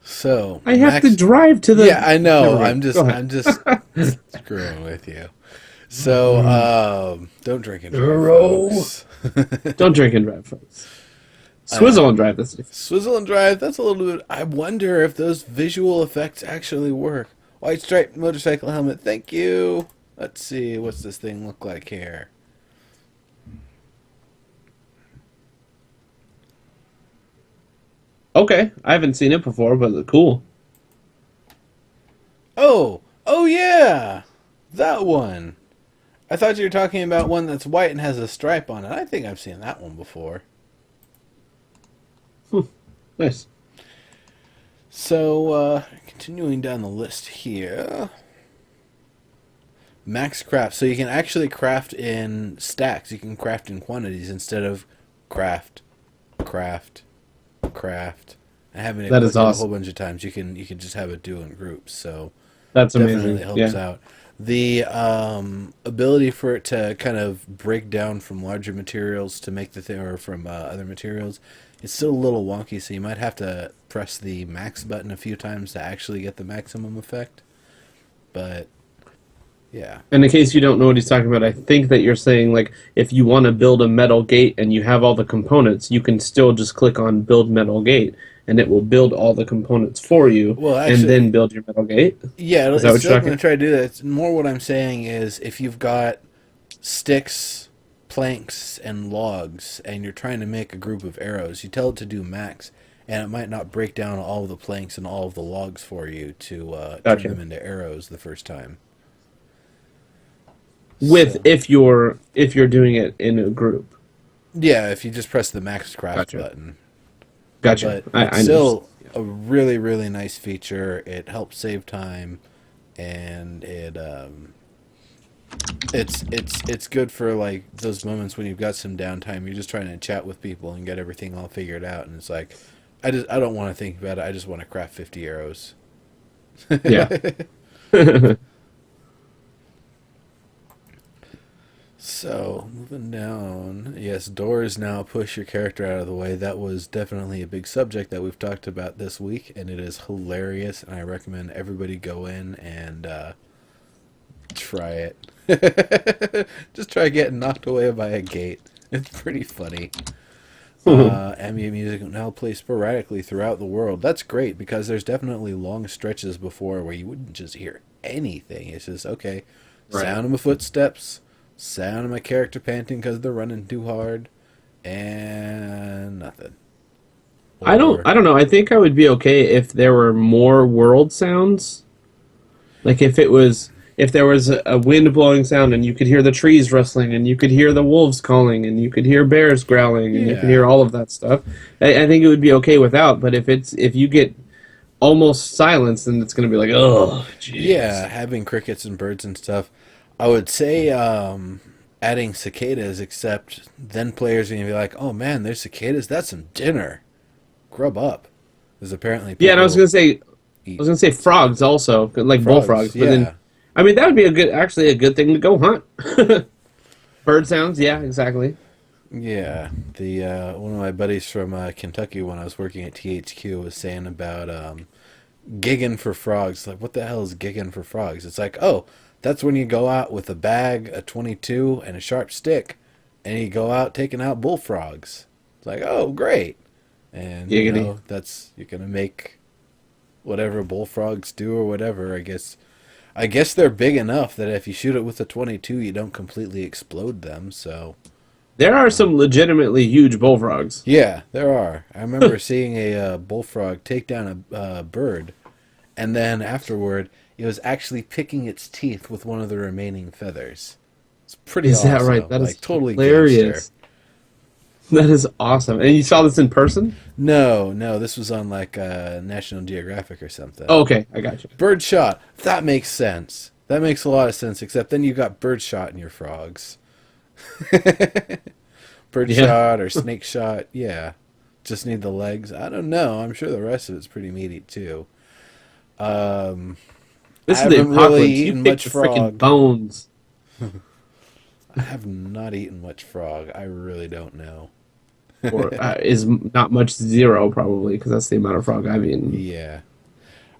So I have to drive to the... Yeah, I know. I'm just screwing with you. So don't drink and drive, folks. Don't drink and drive, folks. Swizzle and drive. Swizzle and drive. That's a little bit... I wonder if those visual effects actually work. White striped motorcycle helmet. Thank you. Let's see. What's this thing look like here? Okay, I haven't seen it before, but cool. Oh yeah, that one. I thought you were talking about one that's white and has a stripe on it. I think I've seen that one before. Nice. So, continuing down the list here. Max craft. So you can actually craft in stacks. You can craft in quantities instead of craft, craft, craft. And having to That is click it a whole awesome. bunch of times, you can just have it do in groups. So That's definitely amazing. helps Yeah. out. The ability for it to kind of break down from larger materials to make the thing, or from other materials, it's still a little wonky. So you might have to press the max button a few times to actually get the maximum effect. But yeah, And in case you don't know what he's talking about, I think that you're saying like if you want to build a metal gate and you have all the components, you can still just click on build metal gate and it will build all the components for you well, and then actually, build your metal gate. yeah, Is that it's what you're still going talking? to try to do that. It's more what I'm saying is if you've got sticks, planks, and logs, and you're trying to make a group of arrows, you tell it to do max, and it might not break down all of the planks and all of the logs for you to turn Gotcha. them into arrows the first time. With So if you're doing it in a group. yeah, if you just press the max craft Gotcha. button, Gotcha. but it's I know. still a really really nice feature. It helps save time, and it's good for like those moments when you've got some downtime. You're just trying to chat with people and get everything all figured out, and it's like, I don't want to think about it. I just want to craft 50 arrows. Yeah. So moving down, yes, doors now push your character out of the way. That was definitely a big subject that we've talked about this week, and it is hilarious. And I recommend everybody go in and try it. Just try getting knocked away by a gate. It's pretty funny. Ambient music now plays sporadically throughout the world. That's great because there's definitely long stretches before where you wouldn't just hear anything. It's just okay, Right. sound of my footsteps, sound of my character panting because they're running too hard, and nothing. Or I don't know. I think I would be okay if there were more world sounds. Like if there was a wind blowing sound and you could hear the trees rustling and you could hear the wolves calling and you could hear bears growling and you could hear yeah, all of that stuff. I think it would be okay without, but if you get almost silence then it's gonna be like, oh yeah, jeez. having crickets and birds and stuff. I would say adding cicadas, except then players are gonna be like, "Oh man, there's cicadas. That's some dinner. Grub up." Because apparently Yeah, and people I eat was gonna say frogs also, like frogs. bullfrogs, but then Yeah, I mean that would be actually a good thing to go hunt. Bird sounds, yeah, exactly. yeah. The one of my buddies from Kentucky when I was working at THQ was saying about gigging for frogs. Like, what the hell is gigging for frogs? It's like, oh, that's when you go out with a bag, a 22, and a sharp stick, and you go out taking out bullfrogs. It's like, oh, great. And, Giggity. that's, you're going to make whatever bullfrogs do or whatever. I guess they're big enough that if you shoot it with a 22, you don't completely explode them, so. There are some legitimately huge bullfrogs. Yeah, there are. I remember seeing a bullfrog take down a bird, and then afterward, it was actually picking its teeth with one of the remaining feathers. It's pretty Is that right? awesome. That is Like, totally gangster. hilarious. That is awesome. And you saw this in person? No, no, this was on like National Geographic or something. Oh, okay, I got you. Bird shot. That makes sense. That makes a lot of sense, except then you got bird shot in your frogs. Bird Yeah. shot or snake shot. Yeah. Just need the legs. I don't know. I'm sure the rest of it's pretty meaty too. Um, I This is the haven't really apocalypse. You eaten picked much the freaking frog. bones. I have not eaten much frog. I really don't know. Or is not much zero, probably, because that's the amount of frog I've eaten. Yeah.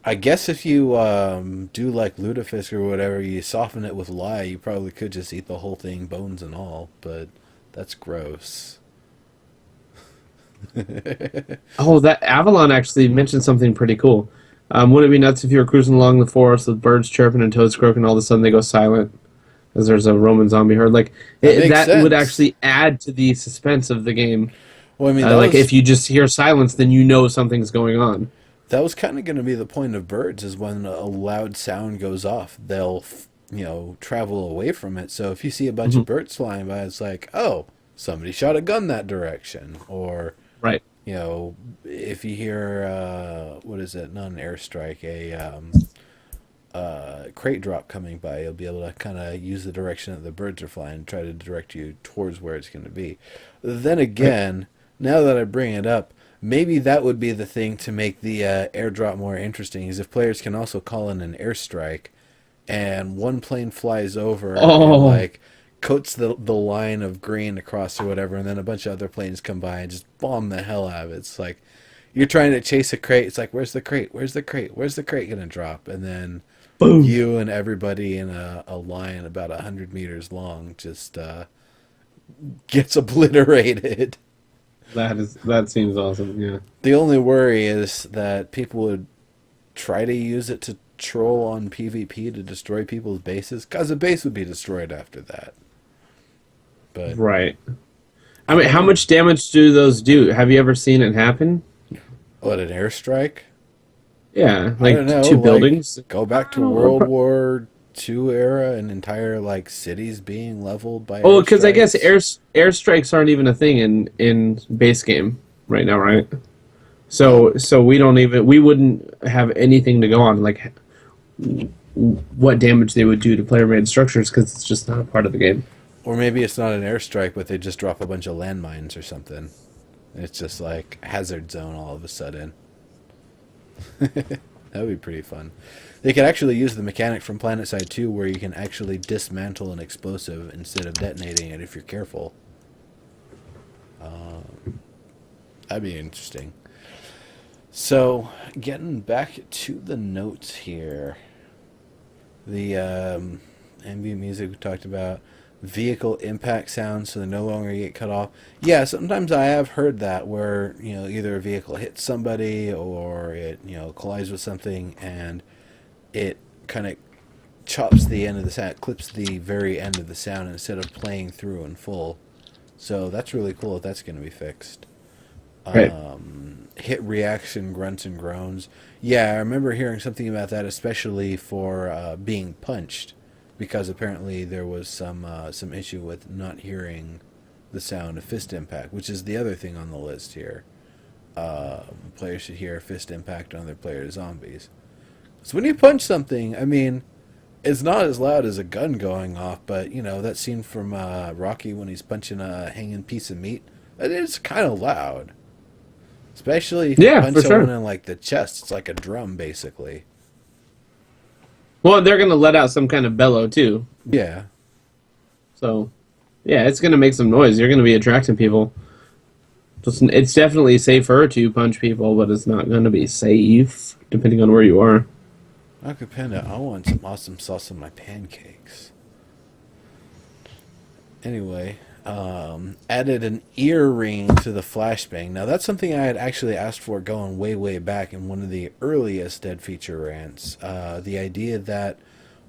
I guess if you do like lutefisk or whatever, you soften it with lye, you probably could just eat the whole thing, bones and all, but that's gross. Oh, that Avalon actually mentioned something pretty cool. Wouldn't it be nuts if you were cruising along the forest with birds chirping and toads croaking, all of a sudden they go silent as there's a Roman zombie herd? Like, That makes that would sense. actually add to the suspense of the game. Well, I mean, that Like, was if you just hear silence, then you know something's going on. that was kind of going to be the point of birds is when a loud sound goes off, they'll, travel away from it. So if you see a bunch of Mhm. birds flying by, it's like, oh, somebody shot a gun that direction. Or, Right. if you hear, what is it? Not an airstrike, crate drop coming by, you'll be able to kind of use the direction that the birds are flying and try to direct you towards where it's going to be. Then again, now that I bring it up, maybe that would be the thing to make the airdrop more interesting, is if players can also call in an airstrike, and one plane flies over and Oh, like coats the line of green across or whatever, and then a bunch of other planes come by and just bomb the hell out of it. It's like you're trying to chase a crate. It's like, where's the crate? Where's the crate? Where's the crate gonna drop? And then boom. you and everybody in a line about 100 meters long just gets obliterated. That seems awesome. Yeah. The only worry is that people would try to use it to troll on PvP to destroy people's bases, because a base would be destroyed after that. But Right. I mean, how much damage do those do? Have you ever seen it happen? what, an airstrike? Yeah, I like don't know. two Like, buildings. go back to Oh, World War II era and entire like cities being leveled by oh, because I guess airstrikes. airstrikes aren't even a thing in base game right now, right? So we wouldn't have anything to go on like what damage they would do to player made structures because it's just not a part of the game. Or maybe it's not an airstrike, but they just drop a bunch of landmines or something. It's just like hazard zone all of a sudden. That would be pretty fun. They could actually use the mechanic from PlanetSide 2 where you can actually dismantle an explosive instead of detonating it if you're careful. That'd be interesting. So, getting back to the notes here. The ambient music we talked about. Vehicle impact sounds, so they no longer get cut off. Yeah, sometimes I have heard that where, either a vehicle hits somebody or it, collides with something and it kind of chops the end of the sound, clips the very end of the sound instead of playing through in full. So that's really cool if that's going to be fixed. Right. Hit reaction grunts and groans. Yeah, I remember hearing something about that, especially for being punched, because apparently there was some issue with not hearing the sound of fist impact, which is the other thing on the list here. Players should hear fist impact on their player zombies. So when you punch something, I mean, it's not as loud as a gun going off, but that scene from Rocky when he's punching a hanging piece of meat, it is kind of loud. Especially if you Yeah, punch for someone sure. in like the chest, it's like a drum basically. Well, they're gonna let out some kind of bellow too. Yeah. So, yeah, it's gonna make some noise. You're gonna be attracting people. It's definitely safer to punch people, but it's not gonna be safe depending on where you are. Acapenda, I want some awesome sauce on my pancakes. Anyway, added an ear ring to the flashbang. Now that's something I had actually asked for going way, way back in one of the earliest Dead Feature rants. The idea that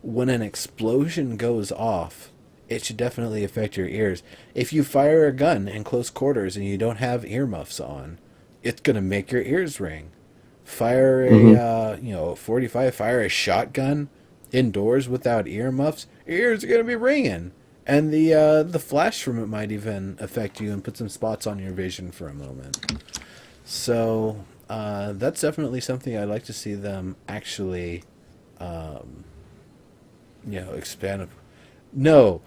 when an explosion goes off, it should definitely affect your ears. If you fire a gun in close quarters and you don't have earmuffs on, it's going to make your ears ring. Fire a 45, fire a shotgun indoors without earmuffs, your ears are going to be ringing. And the flash from it might even affect you and put some spots on your vision for a moment. So that's definitely something I'd like to see them actually, expand. No,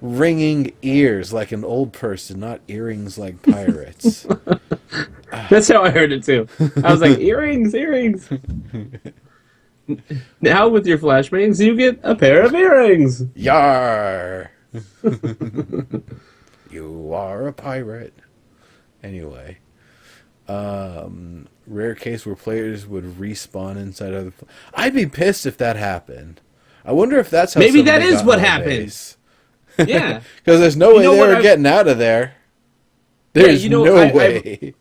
ringing ears like an old person, not earrings like pirates. That's how I heard it too. I was like, earrings, earrings. Now with your flashbangs, you get a pair of earrings. Yar! You are a pirate. Anyway, rare case where players would respawn inside other. I'd be pissed if that happened. I wonder if that's how Maybe that somebody is got what in the happened. base. Yeah, Because there's no way know they what were getting out of there. Yeah, There's no way.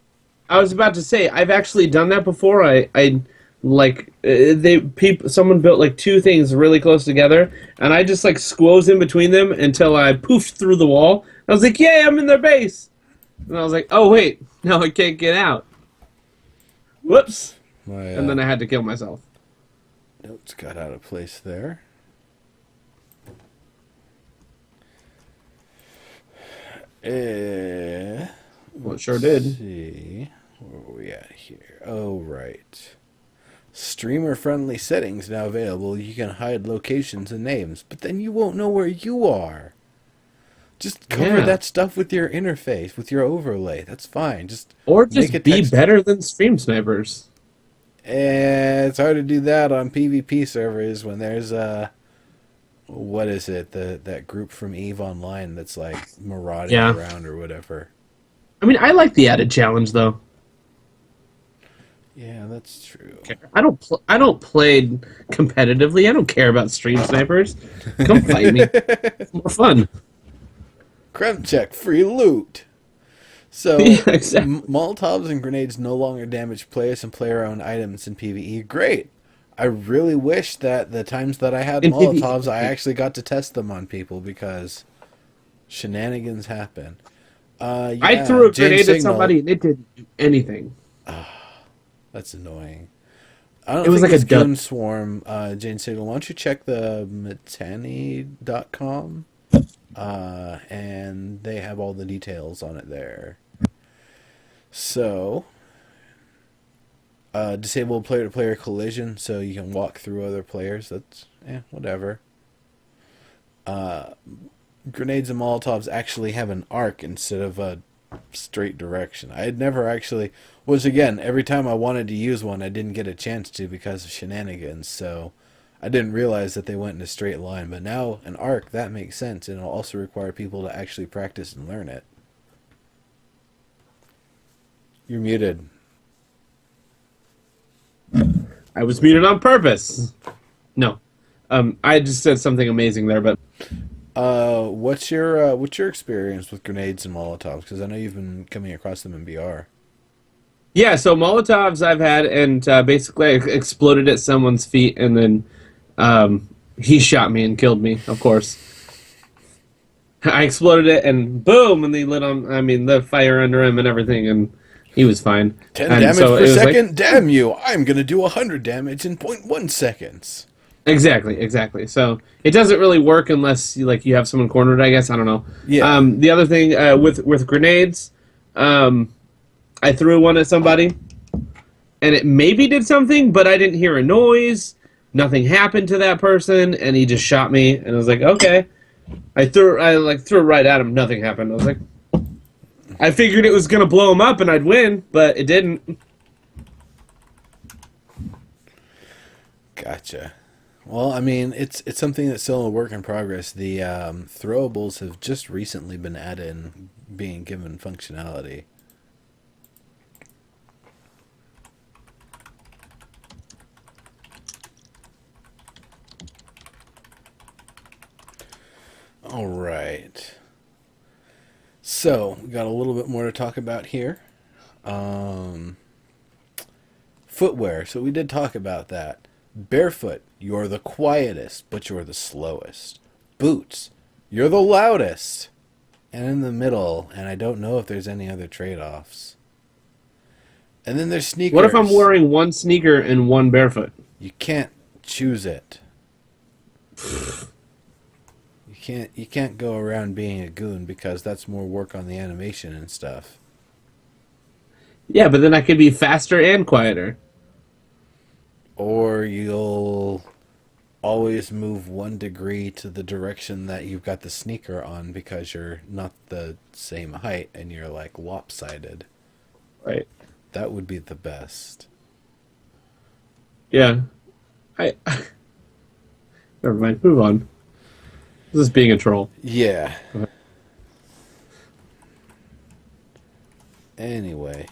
I was about to say I've actually done that before. I like someone built like two things really close together, and I just like squoze in between them until I poofed through the wall. I was like, "Yay, I'm in their base!" And I was like, "Oh wait, now I can't get out." Whoops! My And then I had to kill myself. notes got out of place there. Well, it sure did. See, where were we at here? Oh, right. Streamer-friendly settings now available. You can hide locations and names, but then you won't know where you are. Just cover Yeah. that stuff with your interface, with your overlay. That's fine. Just Or make a just be text. better than stream snipers. It's hard to do that on PvP servers when there's what is it? That group from Eve Online that's like marauding Yeah. around or whatever. I mean, I like the added challenge though. Yeah, that's true. I don't play competitively. I don't care about stream snipers. Come fight me. It's more fun. Crumb check, free loot. So, Yeah, exactly. Molotovs and grenades no longer damage players and player-owned items in PvE. Great. I really wish that the times that I had In Molotovs, I PvE. actually got to test them on people because shenanigans happen. I Yeah, threw a Jane grenade at Signal. somebody and it didn't do anything. That's annoying. I don't It was think like a it's duck. Goon Swarm, Jane Signal. Why don't you check the Metani.com? And they have all the details on it there. So, disable player-to-player collision so you can walk through other players. That's, whatever. Grenades and Molotovs actually have an arc instead of a straight direction. I had never actually... Once again, every time I wanted to use one, I didn't get a chance to because of shenanigans, so I didn't realize that they went in a straight line. But now, an arc, that makes sense, and it'll also require people to actually practice and learn it. You're muted. I was muted on purpose. No. I just said something amazing there, but What's your experience with grenades and Molotovs? Because I know you've been coming across them in BR. yeah, so Molotovs I've had, and basically I exploded at someone's feet, and then he shot me and killed me, of course. I exploded it, and boom, and they lit on, I mean, the fire under him and everything, and he was fine. 10 And damage so per it was second? Damn you! I'm gonna do 100 damage in 0.1 seconds. Exactly. So it doesn't really work unless you have someone cornered, I guess. I don't know. Yeah. The other thing with grenades, I threw one at somebody, and it maybe did something, but I didn't hear a noise. Nothing happened to that person, and he just shot me. And I was like, okay. I threw it right at him. Nothing happened. I was like, I figured it was gonna blow him up and I'd win, but it didn't. Gotcha. Well, I mean, it's something that's still a work in progress. The throwables have just recently been added and being given functionality. All right. So, we got a little bit more to talk about here. Footwear. So we did talk about that. Barefoot, you're the quietest, but you're the slowest. Boots, you're the loudest. And in the middle, and I don't know if there's any other trade-offs. And then there's sneakers. What if I'm wearing one sneaker and one barefoot? You can't choose it. You can't go around being a goon because that's more work on the animation and stuff. Yeah, but then I could be faster and quieter. Or you'll always move 1 degree to the direction that you've got the sneaker on because you're not the same height and you're like lopsided. Right. That would be the best. Yeah. I Never mind. Move on. This is being a troll. Yeah. Anyway.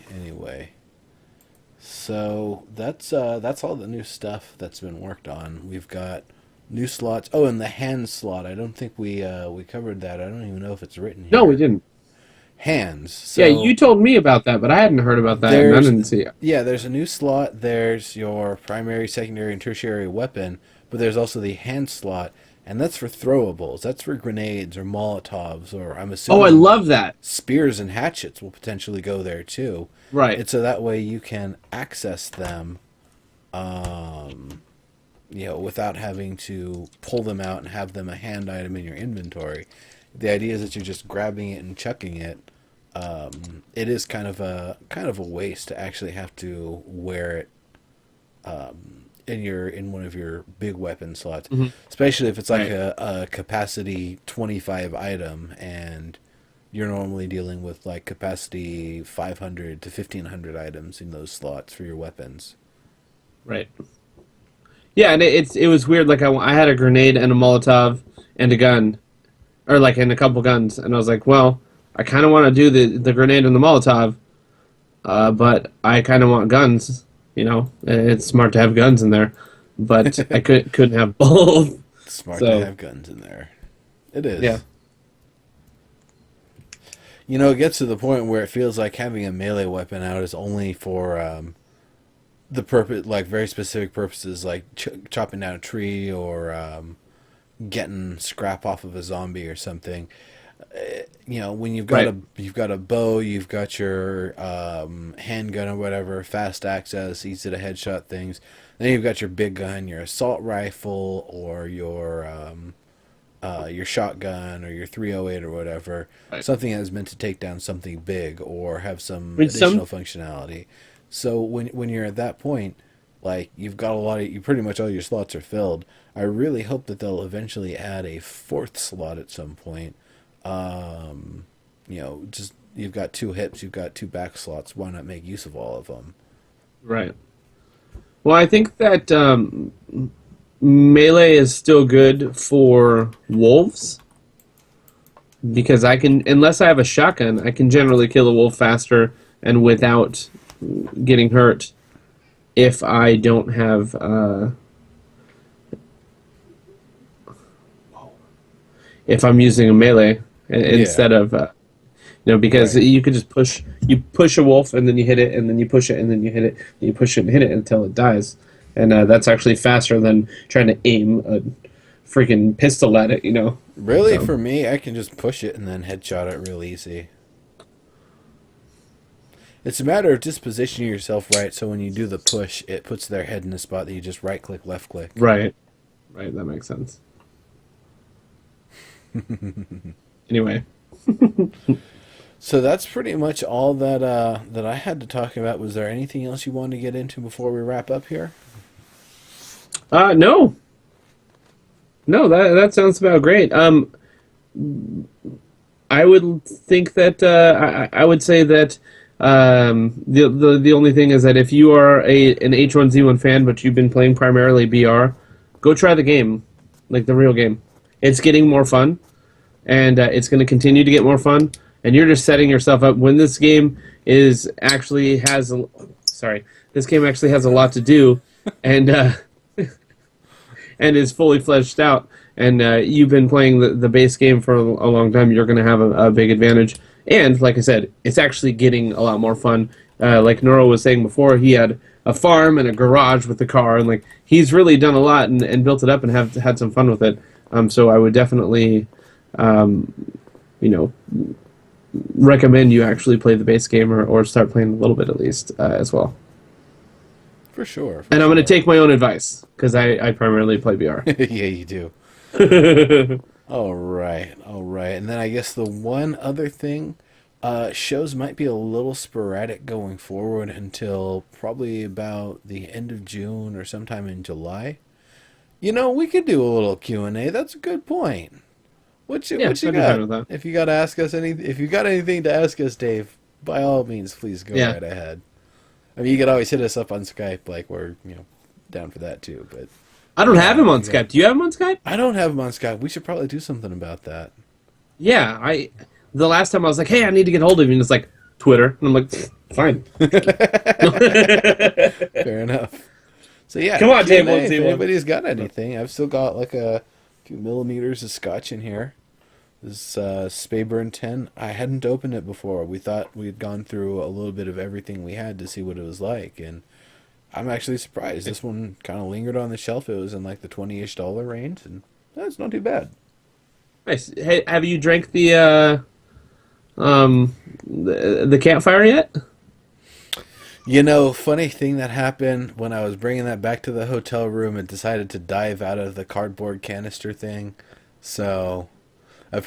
So that's all the new stuff that's been worked on. We've got new slots. Oh, and the hand slot. I don't think we covered that. I don't even know if it's written here. No, we didn't. Hands. So Yeah, you told me about that, but I hadn't heard about that, and I didn't see it. Yeah, there's a new slot. There's your primary, secondary, and tertiary weapon, but there's also the hand slot, and that's for throwables. That's for grenades or Molotovs, or I'm assuming... Oh, I love that. Spears and hatchets will potentially go there, too. Right. And so that way you can access them, without having to pull them out and have them a hand item in your inventory. The idea is that you're just grabbing it and chucking it. It is kind of a waste to actually have to wear it in one of your big weapon slots, Mhm. especially if it's like Right. a capacity 25 item, and you're normally dealing with like capacity 500 to 1500 items in those slots for your weapons. Right. Yeah, and it was weird. Like I had a grenade and a Molotov and a gun, or like and a couple guns, and I was like, well, I kind of want to do the grenade and the Molotov, but I kind of want guns. You know, it's smart to have guns in there, but I couldn't have both. It's smart to So have guns in there. It yeah, is. You know, it gets to the point where it feels like having a melee weapon out is only for the purpose, like very specific purposes, like chopping down a tree or getting scrap off of a zombie or something. You know, when right. you've got a bow, you've got your handgun or whatever, fast access, easy to headshot things. Then you've got your big gun, your assault rifle, or your shotgun or your 308 or whatever, Right. something that is meant to take down something big or have I some mean, additional some functionality. So when you're at that point, like you've got a lot of you pretty much all your slots are filled. I really hope that they'll eventually add a fourth slot at some point. You know, just you've got two hips, you've got two back slots. Why not make use of all of them? right. Well, I think that melee is still good for wolves because I can, unless I have a shotgun, I can generally kill a wolf faster and without getting hurt if I don't have if I'm using a melee Yeah, instead of because right. you could just push a wolf and then you hit it and then you push it and then you hit it and you push it and hit it until it dies, and that's actually faster than trying to aim a freaking pistol at it. Really, So for me, I can just push it and then headshot it real easy. It's a matter of just positioning yourself right so when you do the push, it puts their head in a spot that you just right click, left click. right, right, that makes sense. Anyway, So that's pretty much all that I had to talk about. Was there anything else you wanted to get into before we wrap up here? no, no, that sounds about great. I would think that I would say that the only thing is that if you are an H1Z1 fan, but you've been playing primarily BR, go try the game, like the real game. It's getting more fun, and it's going to continue to get more fun. And you're just setting yourself up when this game is actually has a, sorry, this game actually has a lot to do, and and is fully fleshed out, and you've been playing the base game for a long time, you're going to have a big advantage. And like I said, it's actually getting a lot more fun. Like Noro was saying before, he had a farm and a garage with the car, and like he's really done a lot and built it up and have had some fun with it. So I would definitely, um, you know, recommend you actually play the base game or start playing a little bit at least as well. For sure, for And I'm going to sure. take my own advice because I primarily play BR. Yeah, you do. All right, all right. And then I guess the one other thing, shows might be a little sporadic going forward until probably about the end of June or sometime in July. You know, we could do a little Q&A. That's a good point. Yeah, What you I'd be fine got? with that. If you got anything to ask us, Dave, by all means, please go Yeah. right ahead. I mean, you could always hit us up on Skype, like we're down for that too. But I don't have him if on you got, Skype. Do you have him on Skype? I don't have him on Skype. We should probably do something about that. Yeah, the last time I was like, hey, I need to get hold of you, and it's like Twitter, and I'm like, fine. Fair enough. So yeah, Come on, Dave. Q&A, Let's if see one. anybody's got anything, I've still got like a few millimeters of scotch in here. This Speyburn 10, I hadn't opened it before. We thought we'd gone through a little bit of everything we had to see what it was like, and I'm actually surprised. This one kind of lingered on the shelf. It was in like the $20-ish range, and that's not too bad. Nice. Hey, have you drank the campfire yet? You know, funny thing that happened when I was bringing that back to the hotel room, it decided to dive out of the cardboard canister thing. So,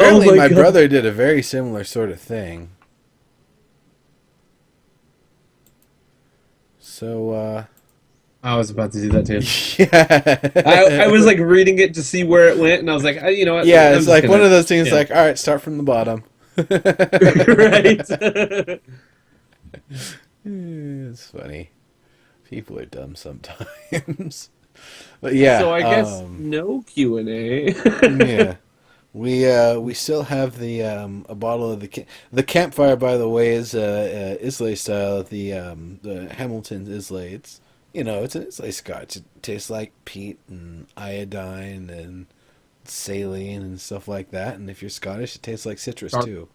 Oh apparently my my god. brother did a very similar sort of thing. So, I was about to do that too. I was Yeah. like reading it to see where it went, and I was like, you know what? Yeah, I'm it's just like one gonna, of those things yeah, like, all right, start from the bottom. right. It's funny. People are dumb sometimes. But yeah, So I guess no Q&A. yeah. We still have the a bottle of the campfire. By the way, is Islay style. The Hamilton's Islay. It's it's an Islay Scotch. It tastes like peat and iodine and saline and stuff like that. And if you're Scottish, it tastes like citrus too.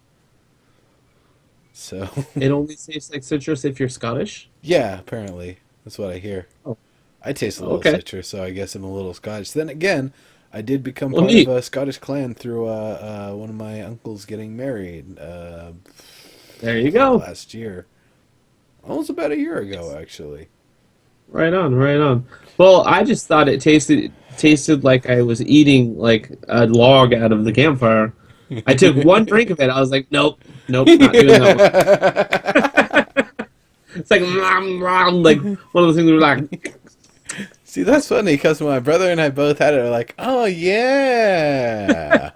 So It only tastes like citrus if you're Scottish. yeah, apparently that's what I hear. Oh, I taste a little okay. citrus, so I guess I'm a little Scottish. Then again, I did become Well, part of neat. a Scottish clan through one of my uncles getting married There you go. last year. Almost about a year ago, actually. Right on, right on. Well, I just thought it tasted like I was eating like a log out of the campfire. I took one drink of it. I was like, nope, nope, not doing that one. It's like, like one of those things where like, See, that's funny because my brother and I both had it. We're like, oh yeah,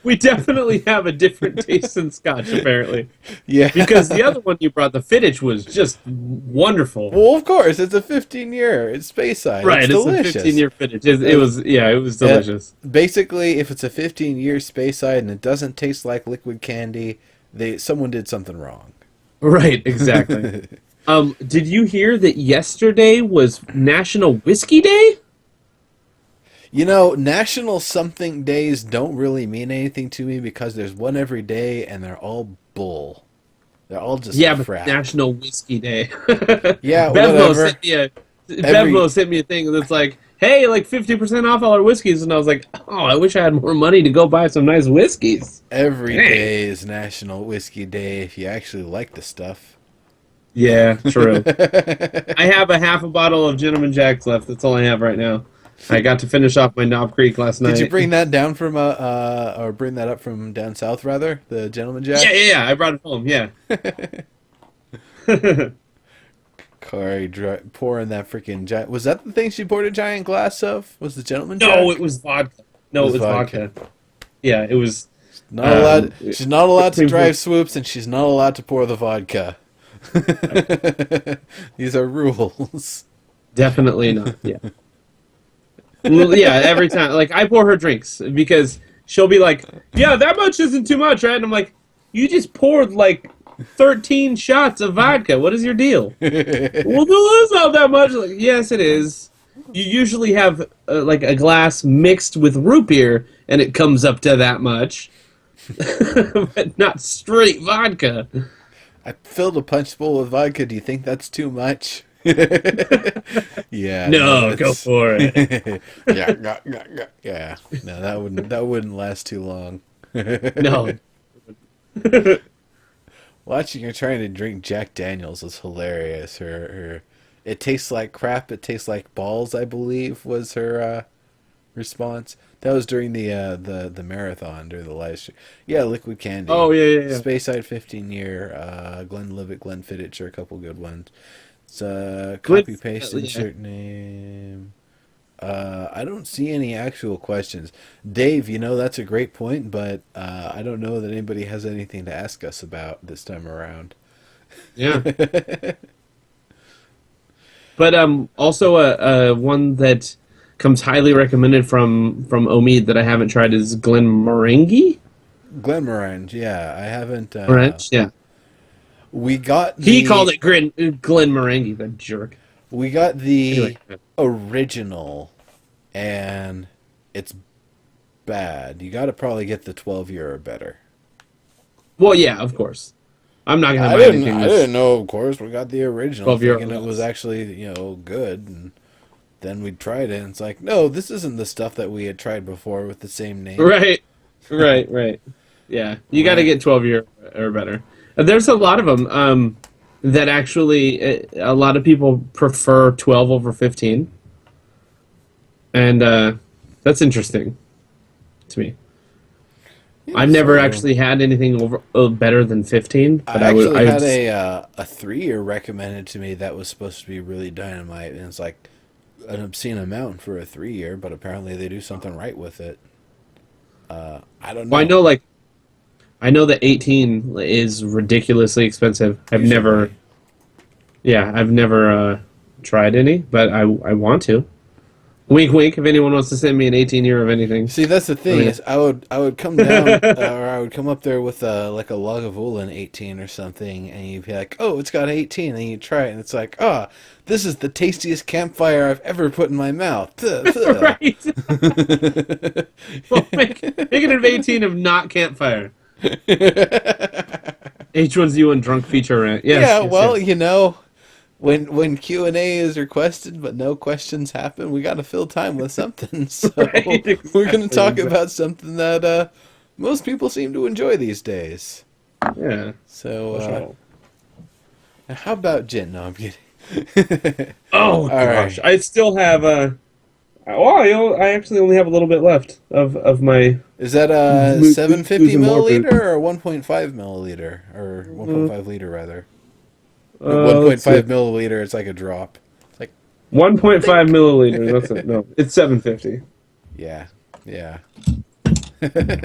we definitely have a different taste in scotch, apparently. yeah. Because the other one you brought, the Fittich, was just wonderful. Well, of course, it's a 15-year. It's Speyside. It's Right, it's a delicious. 15-year Fittich. It was, yeah, it was Uh, delicious. Basically, if it's a 15-year Speyside and it doesn't taste like liquid candy, someone did something wrong. Right, exactly. Did you hear that yesterday was National Whiskey Day? National something days don't really mean anything to me because there's one every day and they're all bull. They're all just Yeah, but crap. National Whiskey Day. Yeah, Bevmo whatever. sent me a Every Bevmo sent me a thing that's like, "Hey, like 50% off all our whiskeys," and I was like, "Oh, I wish I had more money to go buy some nice whiskeys." every Dang. day is National Whiskey Day if you actually like the stuff. Yeah, true. I have a half a bottle of Gentleman Jack's left. That's all I have right now. I got to finish off my Knob Creek last Did you night. bring that down from or bring that up from down south rather? The Gentleman Yeah, Jacks? yeah, yeah. I brought it home. Yeah. Corey pouring that freaking giant. Was that the thing she poured a giant glass of? Was the Gentleman No, it Jack? was vodka. No, It it was was vodka. vodka. Yeah, it was. Not allowed. It She's not allowed to came from drive swoops, and she's not allowed to pour the vodka. These are rules. definitely not. Yeah. Well, yeah, every time, like I pour her drinks because she'll be like, "Yeah, that much isn't too much, right?" And I'm like, "You just poured like 13 shots of vodka. What is your deal?" Well, no, that's not that much. Like, yes, it is. You usually have like a glass mixed with root beer, and it comes up to that much, but not straight vodka. I filled a punch bowl with vodka. Do you think that's too much? Yeah, no, No, go for it. yeah, yeah. No, that wouldn't last too long. No. Watching her trying to drink Jack Daniels was hilarious. Her it tastes like crap. It tastes like balls. I believe was her response. That was during the marathon during the live stream. Yeah, liquid candy. Oh, yeah, yeah, yeah. Speyside 15-year. Glenlivet, Glenfiddich are a couple good ones. It's Good. copy paste Yeah. insert name. I don't see any actual questions. Dave, that's a great point, but I don't know that anybody has anything to ask us about this time around. Yeah. But also a one that comes highly recommended from Omid that I haven't tried is Glenmorangie. Glenmorangie, yeah, I haven't. Right? Yeah. We got He called the it Glenmorangie, the jerk. we got the Anyway. original, and it's bad. You got to probably get the 12-year or better. Well, yeah, of course. I'm not gonna I buy didn't. anything I that's didn't know. Of course, we got the original, 12-year thinking it was olds. actually good, and then we tried it, and it's like, no, this isn't the stuff that we had tried before with the same name. Right. Right. Right. Yeah. You got to Rant. get 12-year or better. There's a lot of them that actually a lot of people prefer 12 over 15, and that's interesting to me. Yeah, I've never so actually had anything over better than 15, but I I would actually I would had a 3-year recommended to me that was supposed to be really dynamite, and it's like, an obscene amount for a 3-year, but apparently they do something right with it. I don't know. Well, I know that 18 is ridiculously expensive. I've never tried any, but I want to. Wink, wink. If anyone wants to send me an 18-year of anything. See, that's the thing is, I would come down or I would come up there with like a Lagavulin 18 or something, and you'd be like, "Oh, it's got 18," and you try it, and it's like, "Ah, oh, this is the tastiest campfire I've ever put in my mouth." Right. Well, make it an 18 of not campfire. H1Z1 drunk feature rant. Yes, yeah, yes, well, yes. you know, when Q&A is requested but no questions happen, we got to fill time with something. So Right, exactly, we're going to talk about something that most people seem to enjoy these days. Yeah. So how about gin? No, I'm kidding. Oh gosh, right. I still have I actually only have a little bit left of my. Is that a 750 milliliter or 1.5 milliliter or 1.5 liter rather? 1.5 milliliter. It's like a drop. It's like 1.5 milliliter. That's it. No, it's 750. Yeah.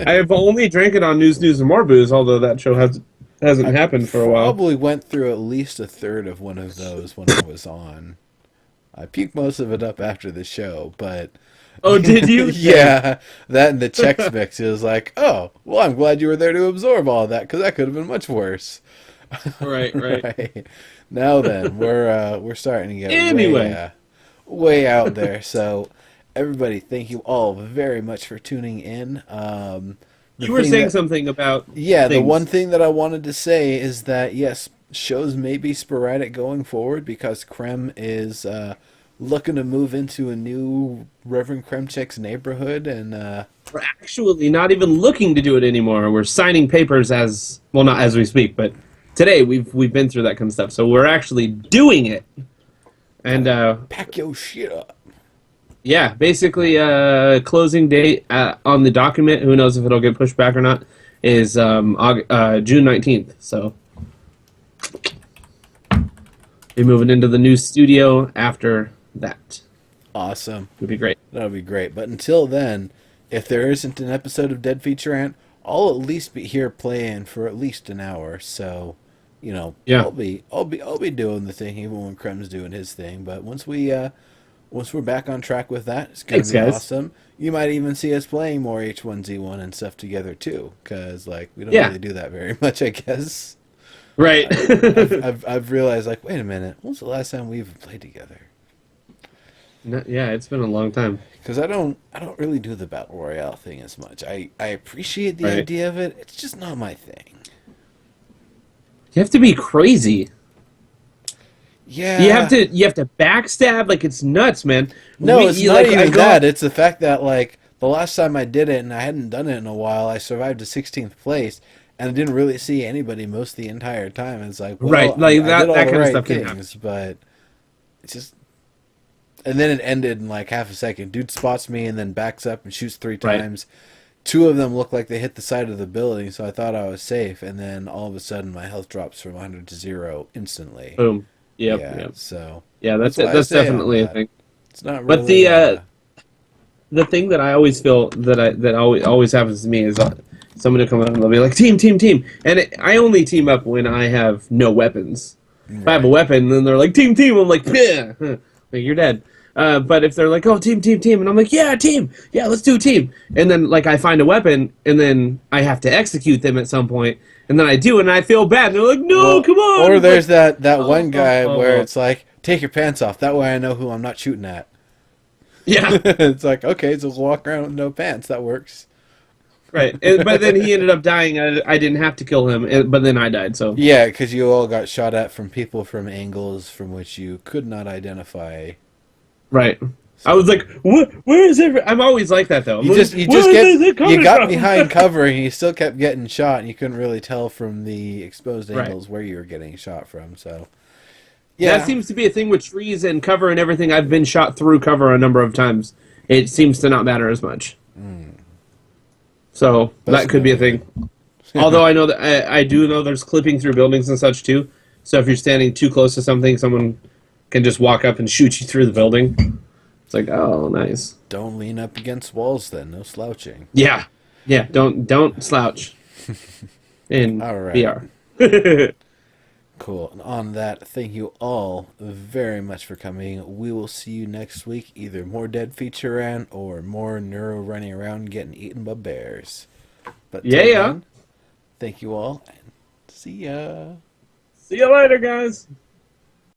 I have only drank it on News and More Booze, although that show hasn't happened for a while. Probably went through at least a third of one of those when I was on. I puked most of it up after the show, but... Oh, did you? Yeah, that and the Chex Mix. It was like, oh, well, I'm glad you were there to absorb all of that, because that could have been much worse. Right. Right. Now then, we're starting to get way out there. So, everybody, thank you all very much for tuning in. You were saying something about things. The one thing that I wanted to say is that, yes, shows may be sporadic going forward because Krem is looking to move into a new Reverend Kremchek's neighborhood, and we're actually not even looking to do it anymore. We're signing papers not as we speak, but today we've been through that kind of stuff, so we're actually doing it. And pack your shit up. Yeah, basically, closing date on the document. Who knows if it'll get pushed back or not? Is June 19th. So be moving into the new studio after that. Awesome. Would be great. That would be great. But until then, if there isn't an episode of Dead Feature Rant, I'll at least be here playing for at least an hour. So, you know, yeah. I'll be doing the thing even when Krem's doing his thing. But once we're back on track with that, it's gonna be awesome. You might even see us playing more H1Z1 and stuff together too, because like we don't really do that very much, I guess. Right. I've realized, like, wait a minute, when was the last time we even played together? Yeah, it's been a long time. Because I don't really do the battle royale thing as much. I appreciate the idea of it. It's just not my thing. You have to be crazy. Yeah. You have to backstab, like, it's nuts, man. No, it's not even that. It's the fact that, like, the last time I did it, and I hadn't done it in a while, I survived to 16th place, and I didn't really see anybody most of the entire time. It's like, well, right, like I did all that the kind right of stuff things, but it's just... And then it ended in, like, half a second. Dude spots me and then backs up and shoots 3 times. Right. 2 of them look like they hit the side of the building, so I thought I was safe, and then all of a sudden my health drops from 100 to 0 instantly. Boom. Yep. So that's definitely a thing. It's not really. But the thing that I always feel that always happens to me is somebody will come up and they'll be like, team, and I only team up when I have no weapons. Right. If I have a weapon, then they're like, team, I'm like, yeah, like, you're dead. But if they're like, oh, team, and I'm like, yeah, team, yeah, let's do team, and then like I find a weapon, and then I have to execute them at some point. And then I do, and I feel bad. And they're like, no, come on. Or there's that one guy where it's like, take your pants off. That way I know who I'm not shooting at. Yeah. It's like, okay, so we'll walk around with no pants. That works. Right. But then he ended up dying. I didn't have to kill him, but then I died. So yeah, because you all got shot at from people from angles from which you could not identify. Right. So, I was like, where is it? I'm always like that, though. You got behind cover, and you still kept getting shot, and you couldn't really tell from the exposed angles where you were getting shot from. So, yeah. That seems to be a thing with trees and cover and everything. I've been shot through cover a number of times. It seems to not matter as much. So, that could be a thing. Although I know that I do know there's clipping through buildings and such, too. So, if you're standing too close to something, someone can just walk up and shoot you through the building. It's like, oh, nice. Don't lean up against walls then. No slouching. Yeah. Yeah, don't slouch in All right. VR. Cool. And on that, thank you all very much for coming. We will see you next week. Either more Dead Feature Rant or more Neuro running around getting eaten by bears. But till then, thank you all and see ya. See you later, guys.